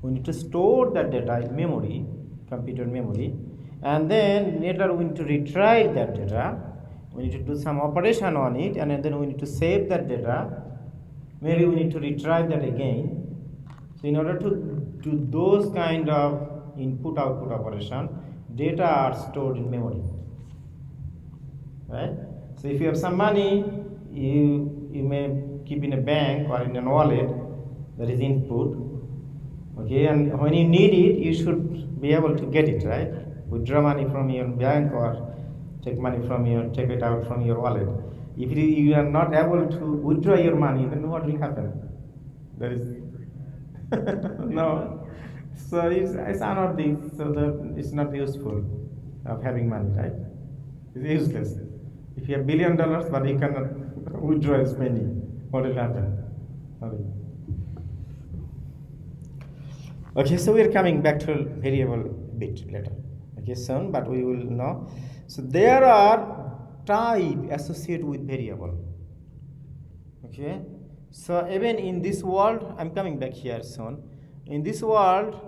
We need to store that data in memory, computer memory, and then later we need to retrieve that data. We need to do some operation on it, and then we need to save that data. Maybe we need to retrieve that again. So in order to do those kind of input-output operation, data are stored in memory, right? So if you have some money, you may keep in a bank or in a wallet, that is input. Okay, and when you need it, you should be able to get it, right? Withdraw money from your bank or take it out from your wallet. If you are not able to withdraw your money, then what will happen? There is no. So it's unearthing, so that it's not useful of having money, right? It's useless. If you have $1 billion but you cannot withdraw as many, what will happen? Nothing. Okay, so we are coming back to variable bit later. Okay, soon, but we will know. So there are type associated with variable. Okay, so even in this world, I'm coming back here soon. In this world,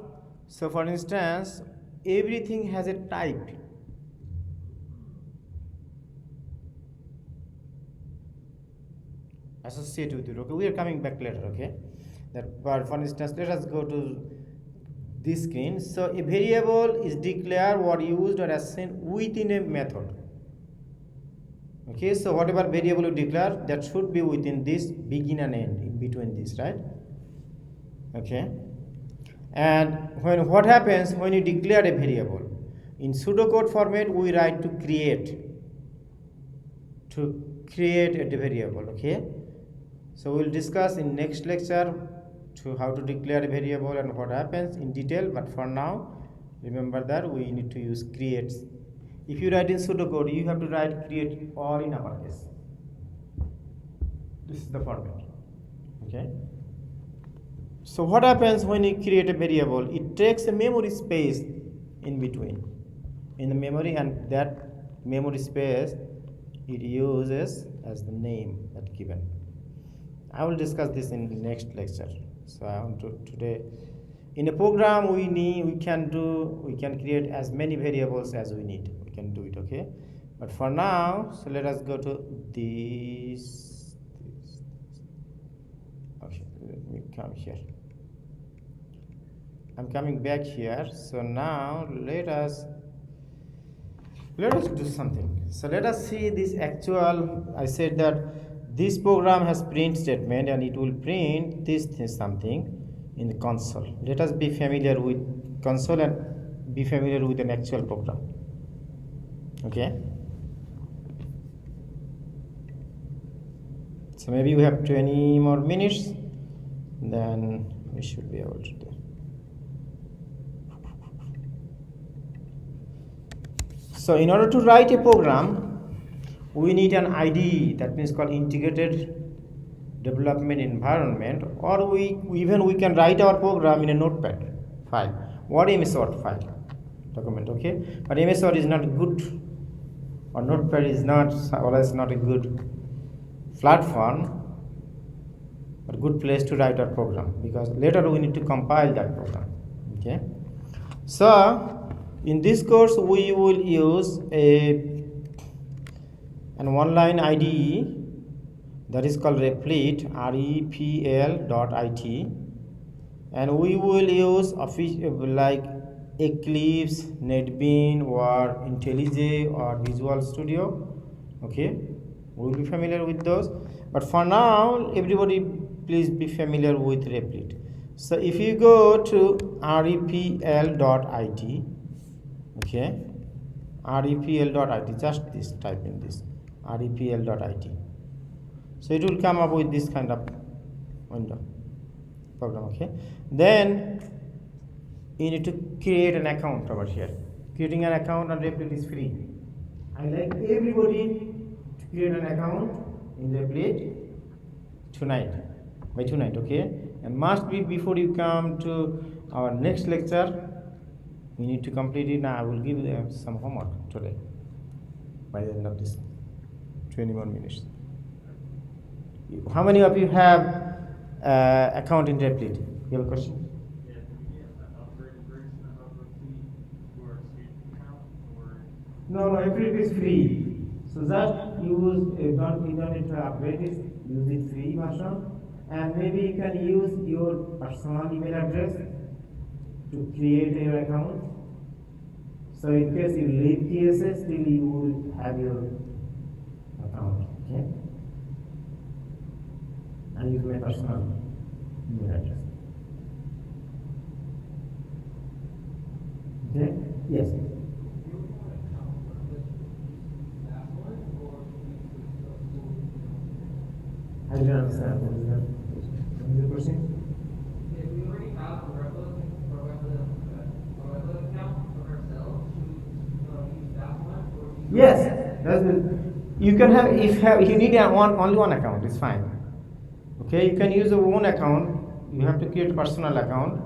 so for instance, everything has a type. Associated with it. Okay, we are coming back later. Okay, that but for instance, let us go to this screen. So a variable is declared or used or assigned within a method. Okay, so whatever variable you declare, that should be within this begin and end, in between this, right? Okay, and what happens when you declare a variable? In pseudocode format, we write to create a variable. Okay, so we'll discuss in next lecture to how to declare a variable and what happens in detail, but for now remember that we need to use create. If you write in pseudocode, you have to write create all in uppercase. This is the format. Okay, so what happens when you create a variable? It takes a memory space in between in the memory, and that memory space it uses as the name that given. I will discuss this in the next lecture. So I want to today, in a program we can create as many variables as we need. We can do it. Okay, but for now, so let us go to this. Okay, let me come here. I'm coming back here. So now let us do something. So let us see this actual. I said that this program has print statement and it will print this something in the console. Let us be familiar with console and be familiar with an actual program. Okay, so maybe we have 20 more minutes, then we should be able to do. So in order to write a program, we need an IDE, that means called integrated development environment, or we can write our program in a notepad file or MS Word file document. Okay, but MS Word is not good, or notepad is not always not a good platform or good place to write our program, because later we need to compile that program. Okay, so In this course we will use an online IDE that is called Replit, repl.it, and we will use like Eclipse, NetBeans, or IntelliJ, or Visual Studio. Okay, we will be familiar with those, but for now everybody please be familiar with Replit. So if you go to repl.it, okay, repl.it, just this, type in this repl.it, so it will come up with this kind of window program. Okay, then you need to create an account over here. Creating an account on Replit is free. I like everybody to create an account in Replit by tonight, okay, and must be before you come to our next lecture. You need to complete it. Now I will give them some homework today by the end of this 21 minutes. How many of you have account in Replit? You have a question? Yeah, do we get an upgraded version of Replete to our student account, or? No, Replit is free. So just use, you don't need to upgrade it, use it free version. And maybe you can use your personal email address to create your account. So in case you leave TSS, still you will have your account. Okay? I use my personal email address. Okay? Yes. I don't understand. What is that? What is the question? If we already have a regular account of ourselves, should we use that one? Or Yes, that's it. You can have, if you need only one account, it's fine. Okay, you can use your own account. You have to create personal account.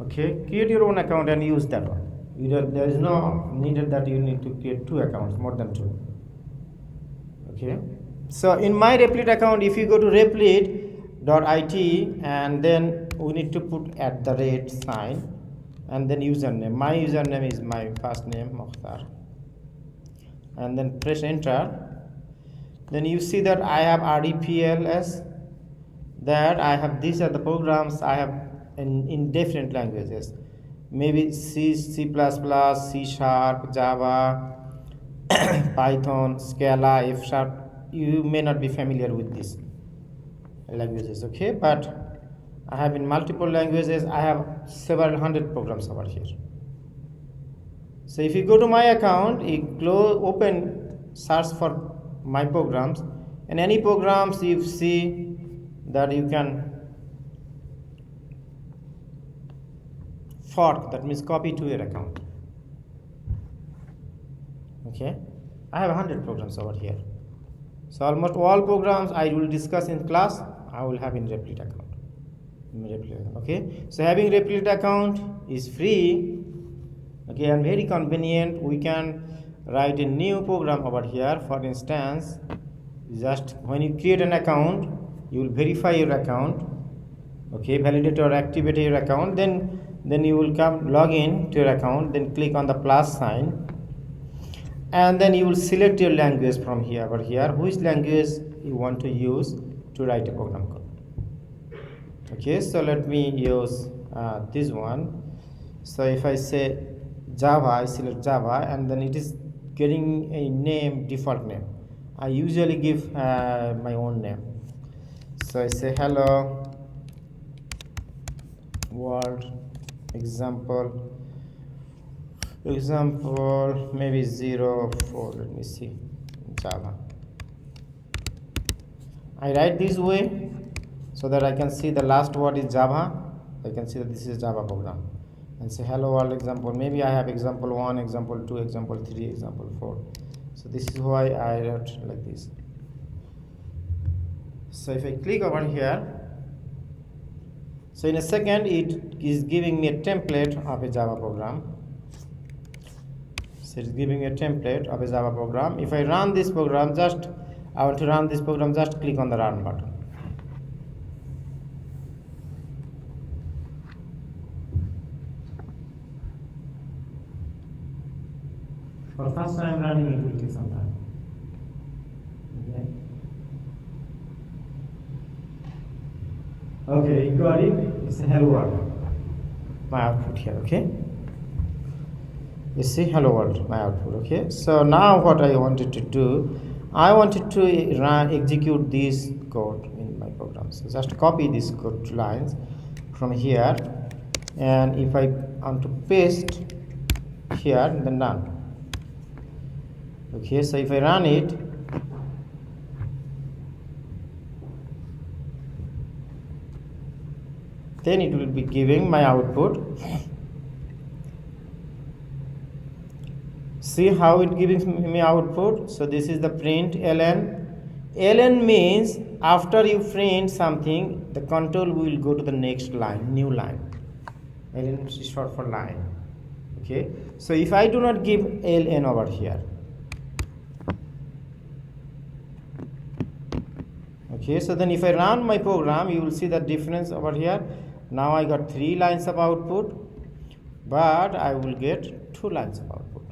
Okay, create your own account and use that one. There is no needed that you need to create two accounts, more than two. Okay, so in my Replit account, if you go to replit.it, and then we need to put @ and then username. My username is my first name, Mokhtar, and then press enter. Then you see that I have REPLS, that I have, these are the programs I have in different languages, maybe C, C++, C#, Java, Python, Scala, F#. You may not be familiar with these languages, okay, but I have in multiple languages. I have several hundred programs over here. So if you go to my account, you open, search for my programs, and any programs you see that you can fork, that means copy to your account. Okay, I have 100 programs over here. So almost all programs I will discuss in class, I will have in Replit account. Okay, so having Replit account is free, okay, and very convenient. We can write a new program over here. For instance, just when you create an account, you will verify your account, okay, validate or activate your account, then you will come log in to your account, then click on the plus sign, and then you will select your language from here over here, which language you want to use to write a program code. Okay, so let me use this one. So if I say Java, I select Java, and then it is getting a name, default name. I usually give my own name. So I say hello world, example maybe 04, let me see, Java. I write this way so that I can see the last word is Java. I can see that this is Java program, and say hello world example. Maybe I have example 1, example 2, example 3, example 4. So this is why I wrote like this. So if I click over here, so in a second it is giving me a template of a Java program. So it's giving me a template of a Java program. If I run this program, I want to run this program, just click on the run button. first time running it will take some time. Okay. Okay, you got it. It's a hello world. My output here, okay? You see hello world, my output, okay? So now what I wanted to do, I wanted to execute this code in my program. So just copy this code lines from here, and if I want to paste here, then done. Okay, so if I run it, then it will be giving my output. See how it gives me output. So this is the print ln. Ln means after you print something, the control will go to the next line, new line. Ln is short for line. Okay, so if I do not give ln over here, okay, so then if I run my program, you will see the difference over here. Now I got 3 lines of output, but I will get 2 lines of output.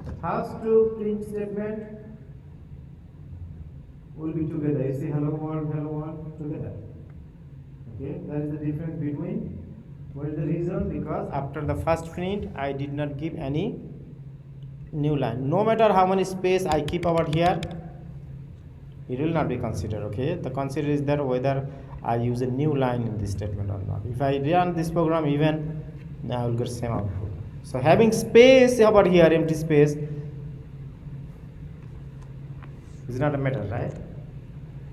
The first 2 print statement will be together. You see hello world together. Okay, that is the difference between. What is the reason? Because after the first print, I did not give any new line. No matter how many space I keep over here, it will not be considered. Okay, the consider is that whether I use a new line in this statement or not. If I run this program even, then I will get same output. So having space over here, empty space, is not a matter, right?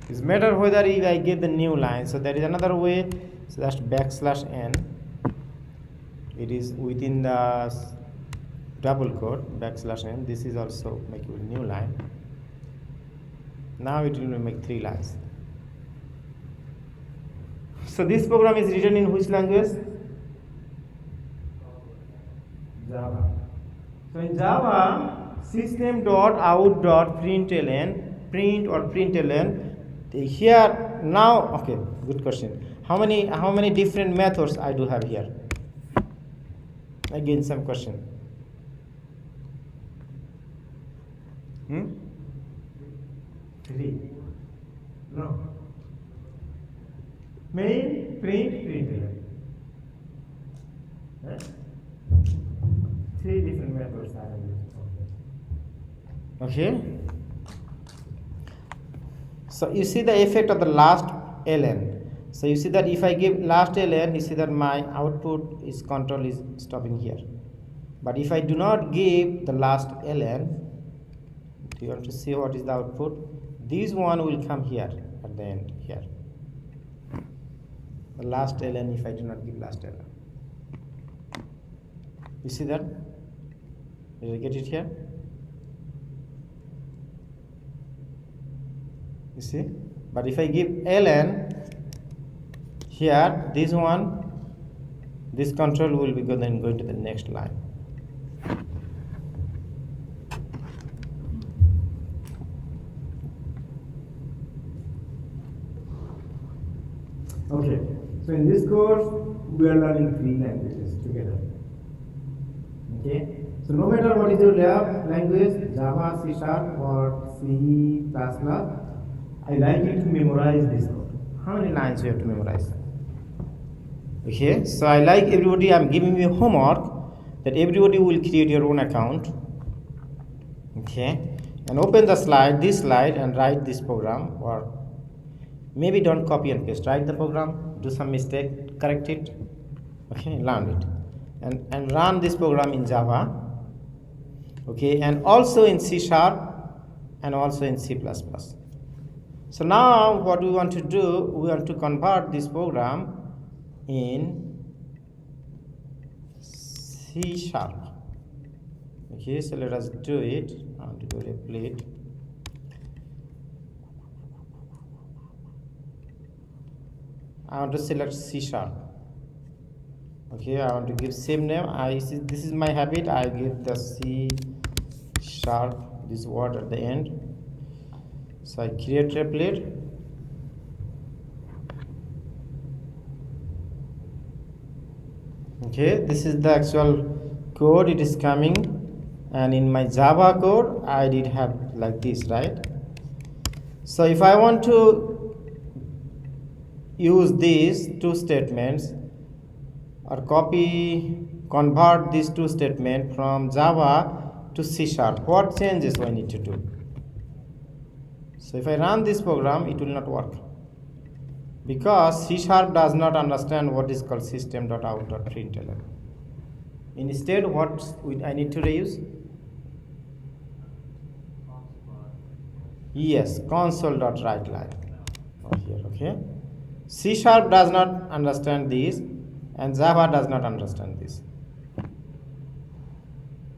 It's matter whether if I give the new line. So there is another way. So that's \n. It is within the double quote \n. This is also make a new line. Now it will make 3 lines. So this program is written in which language? Java. So in Java, system.out.println, print or println. Here now, okay, good question. How many different methods I do have here? Again, some question. Hmm? 3. No. Main, print, println. Right? 3 different methods I have used. Okay. So you see the effect of the last ln. So you see that if I give last ln, you see that my output is control is stopping here. But if I do not give the last ln, do you want to see what is the output? This one will come here at the end here. The last ln if I do not give last ln. You see that? Did you get it here? You see? But if I give ln here, this one, this control will be going to the next line. Okay, so in this course, we are learning 3 languages together. Okay, so no matter what is your language, Java, C# or C++, I like you to memorize this code. How many lines you have to memorize? Okay, so I like everybody, I'm giving you homework that everybody will create your own account. Okay, and open the slide, this slide, and write this program, or maybe don't copy and paste, write the program, do some mistake, correct it, okay, learn it, and run this program in Java, okay, and also in C# and also in C++. So now what we want to do, we want to convert this program in C#. Okay, so let us do it. I want to go replete. I want to select C#. Okay, I want to give same name. This is my habit. I give the C#, this word at the end. So I create triplet. Okay, this is the actual code it is coming, and in my Java code I did have like this, right? So if I want to use these two statements or convert these two statements from Java to C#, what changes I need to do? So if I run this program, it will not work, because C# does not understand what is called system.out.println. Instead, what I need to reuse? Yes, console.writeLine here, okay? C# does not understand this, and Java does not understand this.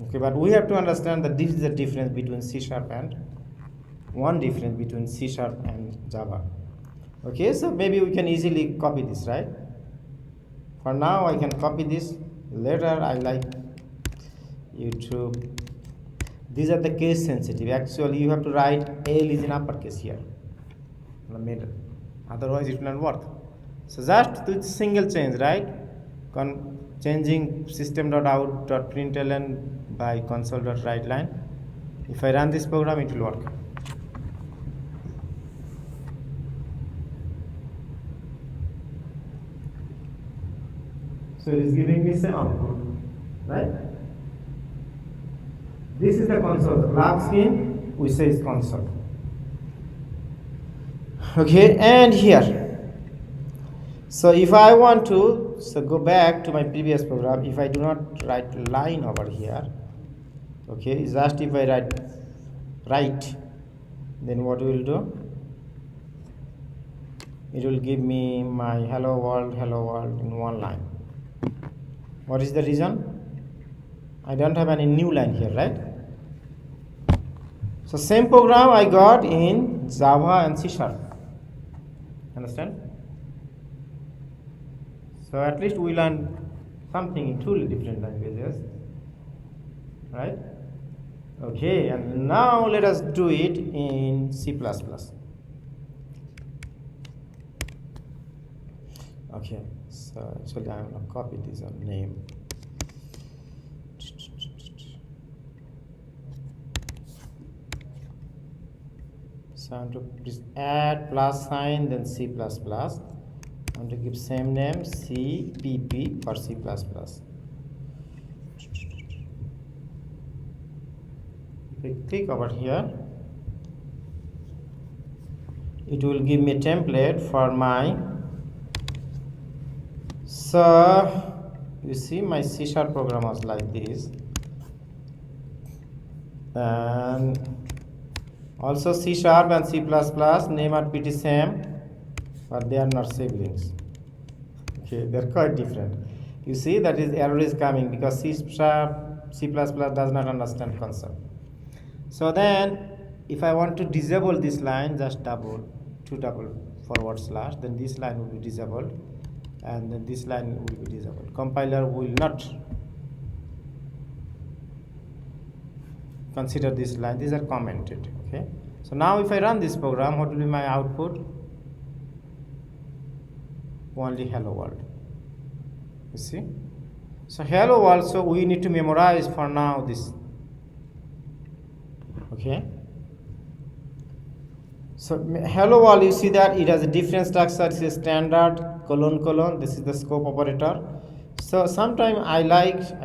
Okay, but we have to understand that this is the difference between C# and one difference between C# and Java. Okay, so maybe we can easily copy this, right? For now, I can copy this. Later, I like you to. These are the case sensitive. Actually, you have to write L is in uppercase here, in the middle. Otherwise, it will not work. So just with single change, right? Changing system.out.println by console.writeLine. If I run this program, it will work. So it is giving me some output, right? This is the console. The black screen, we say is console. Okay, and here. So if I want to go back to my previous program, if I do not write line over here, okay, just if I write, then what we will do? It will give me my hello world in one line. What is the reason? I don't have any new line here, right? So same program I got in Java and C#. Understand? So at least we learned something in two different languages, right? Okay, and now let us do it in C++. Okay, so actually I'm going to copy this name. So I'm to add plus sign, then C++. I'm to give same name CPP for C++. If I click over here, it will give me a template for my. So you see my C# program was like this, and also C# and C++ name are pretty same, but they are not siblings. Okay, they're quite different. You see that is error is coming because C++ does not understand console. So then if I want to disable this line, just two double forward slash, then this line will be disabled, and then this line will be disabled. Compiler will not consider this line. These are commented. Okay, so now if I run this program, what will be my output? Only hello world. You see, so hello world, so we need to memorize for now this. Okay, so hello world, you see that it has a different structure. It is standard colon. This is the scope operator. So sometimes I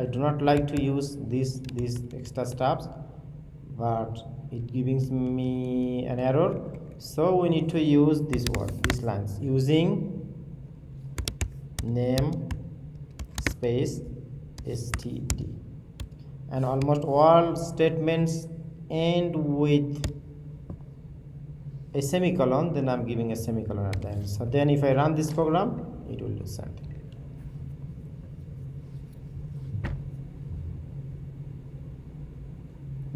do not like to use these extra stuffs, but it gives me an error. So we need to use these lines using name space std, and almost all statements end with a semicolon. Then I'm giving a semicolon at the end. So then if I run this program, it will do something.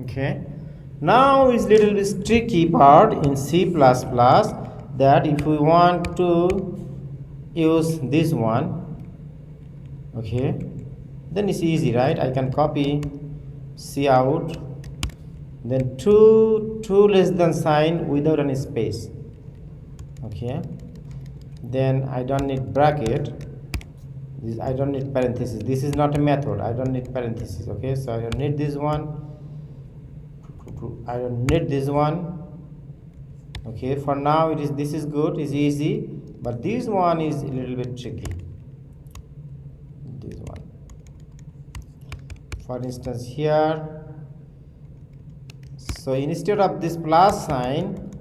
Okay, now is little bit tricky part in C++, that if we want to use this one, okay, then it's easy, right? I can copy cout, then two less than sign without any space. Okay, then I don't need bracket, This, I don't need parentheses. This is not a method. I don't need parentheses. Okay, so I don't need this one. I don't need this one. Okay, for now it is, this is good, is easy, but this one is a little bit tricky. This one, for instance, here, so instead of this plus sign,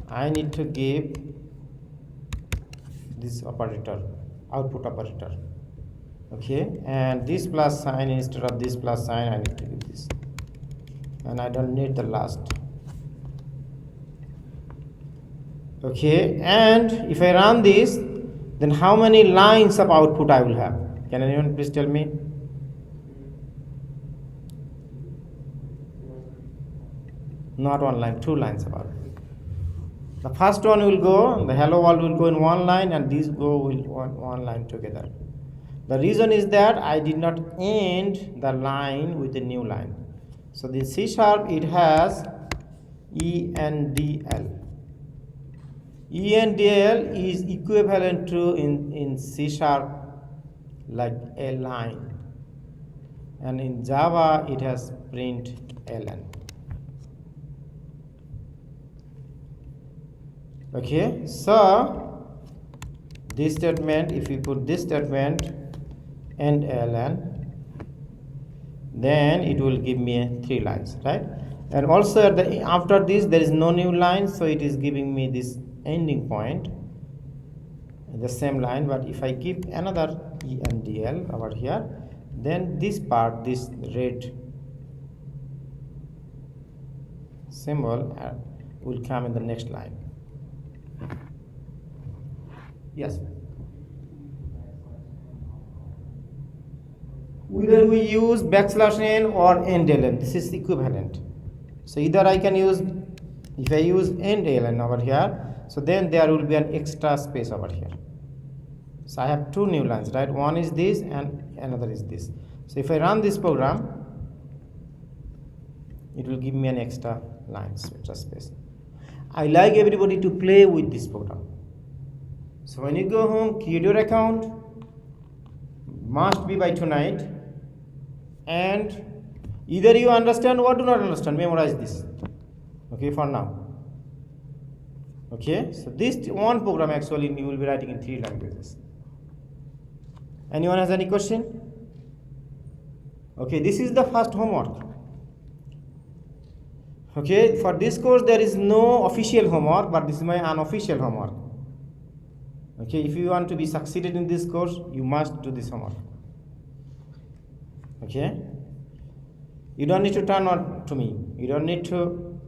I need to give this operator, output operator. Okay, and this plus sign, instead of this plus sign, I need to give this, and I don't need the last. Okay, and if I run this, then how many lines of output I will have? Can anyone please tell me? Not one line, 2 lines of output. The first one will go, the hello world will go in one line, and these go will one line together. The reason is that I did not end the line with a new line. So the C#, it has ENDL. ENDL is equivalent to in C# like a line, and in Java it has print ln. Okay, so this statement, if we put this statement and ln, then it will give me 3 lines, right? And also at the, after this there is no new line, so it is giving me this ending point, the same line. But if I give another ENDL over here, then this part, this red symbol will come in the next line. Yes. Whether we use \n or endln, this is equivalent. So either I can use, if I use endln over here, so then there will be an extra space over here. So I have 2 new lines, right? One is this and another is this. So if I run this program, it will give me an extra line, extra space. I like everybody to play with this program. So when you go home, create your account, must be by tonight, and either you understand or do not understand, memorize this. Okay, for now. Okay, so this one program actually you will be writing in 3 languages. Anyone has any question? Okay, this is the first homework. Okay, for this course there is no official homework, but this is my unofficial homework. Okay, if you want to be succeeded in this course, you must do this homework. Okay, you don't need to turn on to me, you don't need to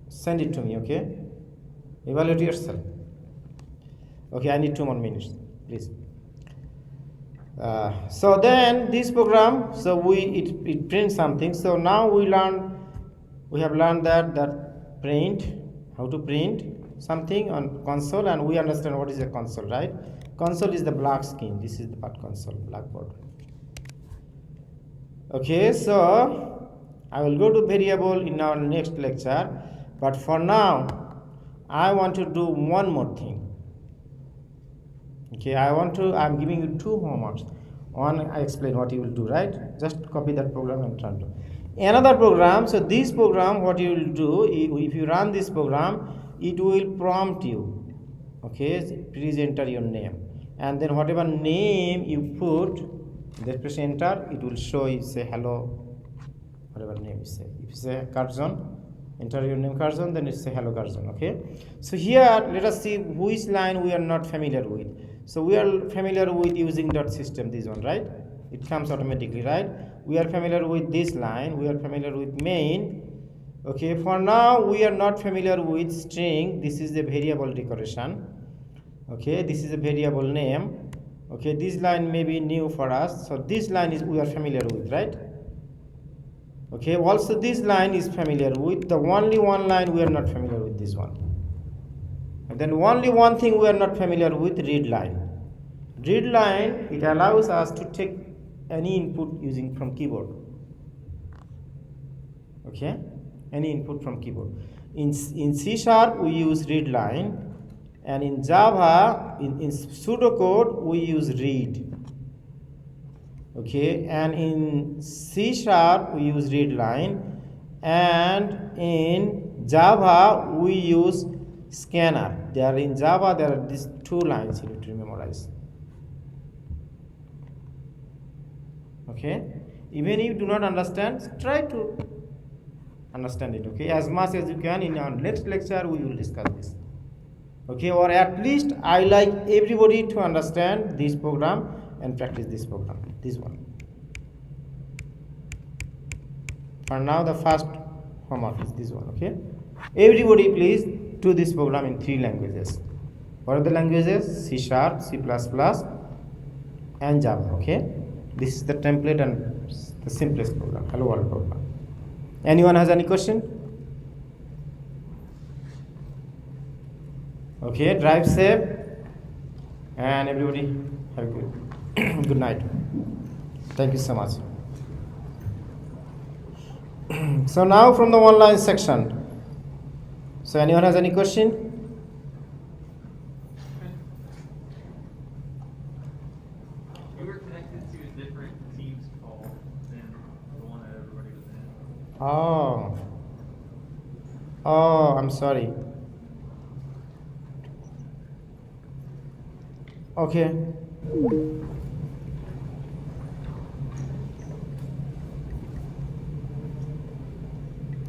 send it to me. Okay, evaluate yourself. Okay, I need 2 more minutes, please. So then this program, so it prints something. So now we have learned that print, how to print something on console, and we understand what is a console, right? Console is the black screen. This is the part console, blackboard. Okay, so I will go to variable in our next lecture, but for now I want to do one more thing. Okay, I'm giving you 2 homeworks. One, I explain what you will do, right? Just copy that program and turn to another program. So this program, what you will do, if you run this program, it will prompt you. Okay, please enter your name, and then whatever name you put, just press enter. It will show you, say hello, whatever name you say. If you say Curzon, enter your name Curzon, then it say hello Curzon. Okay, so here let us see which line we are not familiar with. So we are familiar with using dot system, this one, right? It comes automatically, right? We are familiar with this line, we are familiar with main. Okay, for now we are not familiar with string. This is the variable decoration. Okay, this is a variable name. Okay, this line may be new for us, so this line is we are familiar with, right? Okay, also this line is familiar with. The only one line we are not familiar with, this one. And then only one thing we are not familiar with, read line. Read line, it allows us to take any input using from keyboard. Okay, any input from keyboard. In C# we use read line, and in Java, in pseudocode we use read. Okay, and in C# we use read line, and in Java we use scanner. There in Java there are these two lines you need to memorize. Okay, even if you do not understand, try to understand it. Okay, as much as you can. In our next lecture we will discuss this. Okay, or at least I like everybody to understand this program and practice this program, this one. For now the first homework is this one. Okay, everybody please do this program in 3 languages. What are the languages? C#, C++, and Java. Okay, this is the template and the simplest program, hello world program. Anyone has any question? Okay, drive safe, and everybody have a good good night. Thank you so much. So now from the online section. So anyone has any question? You were connected to a different Teams call than the one that everybody was in. Oh, I'm sorry. Okay.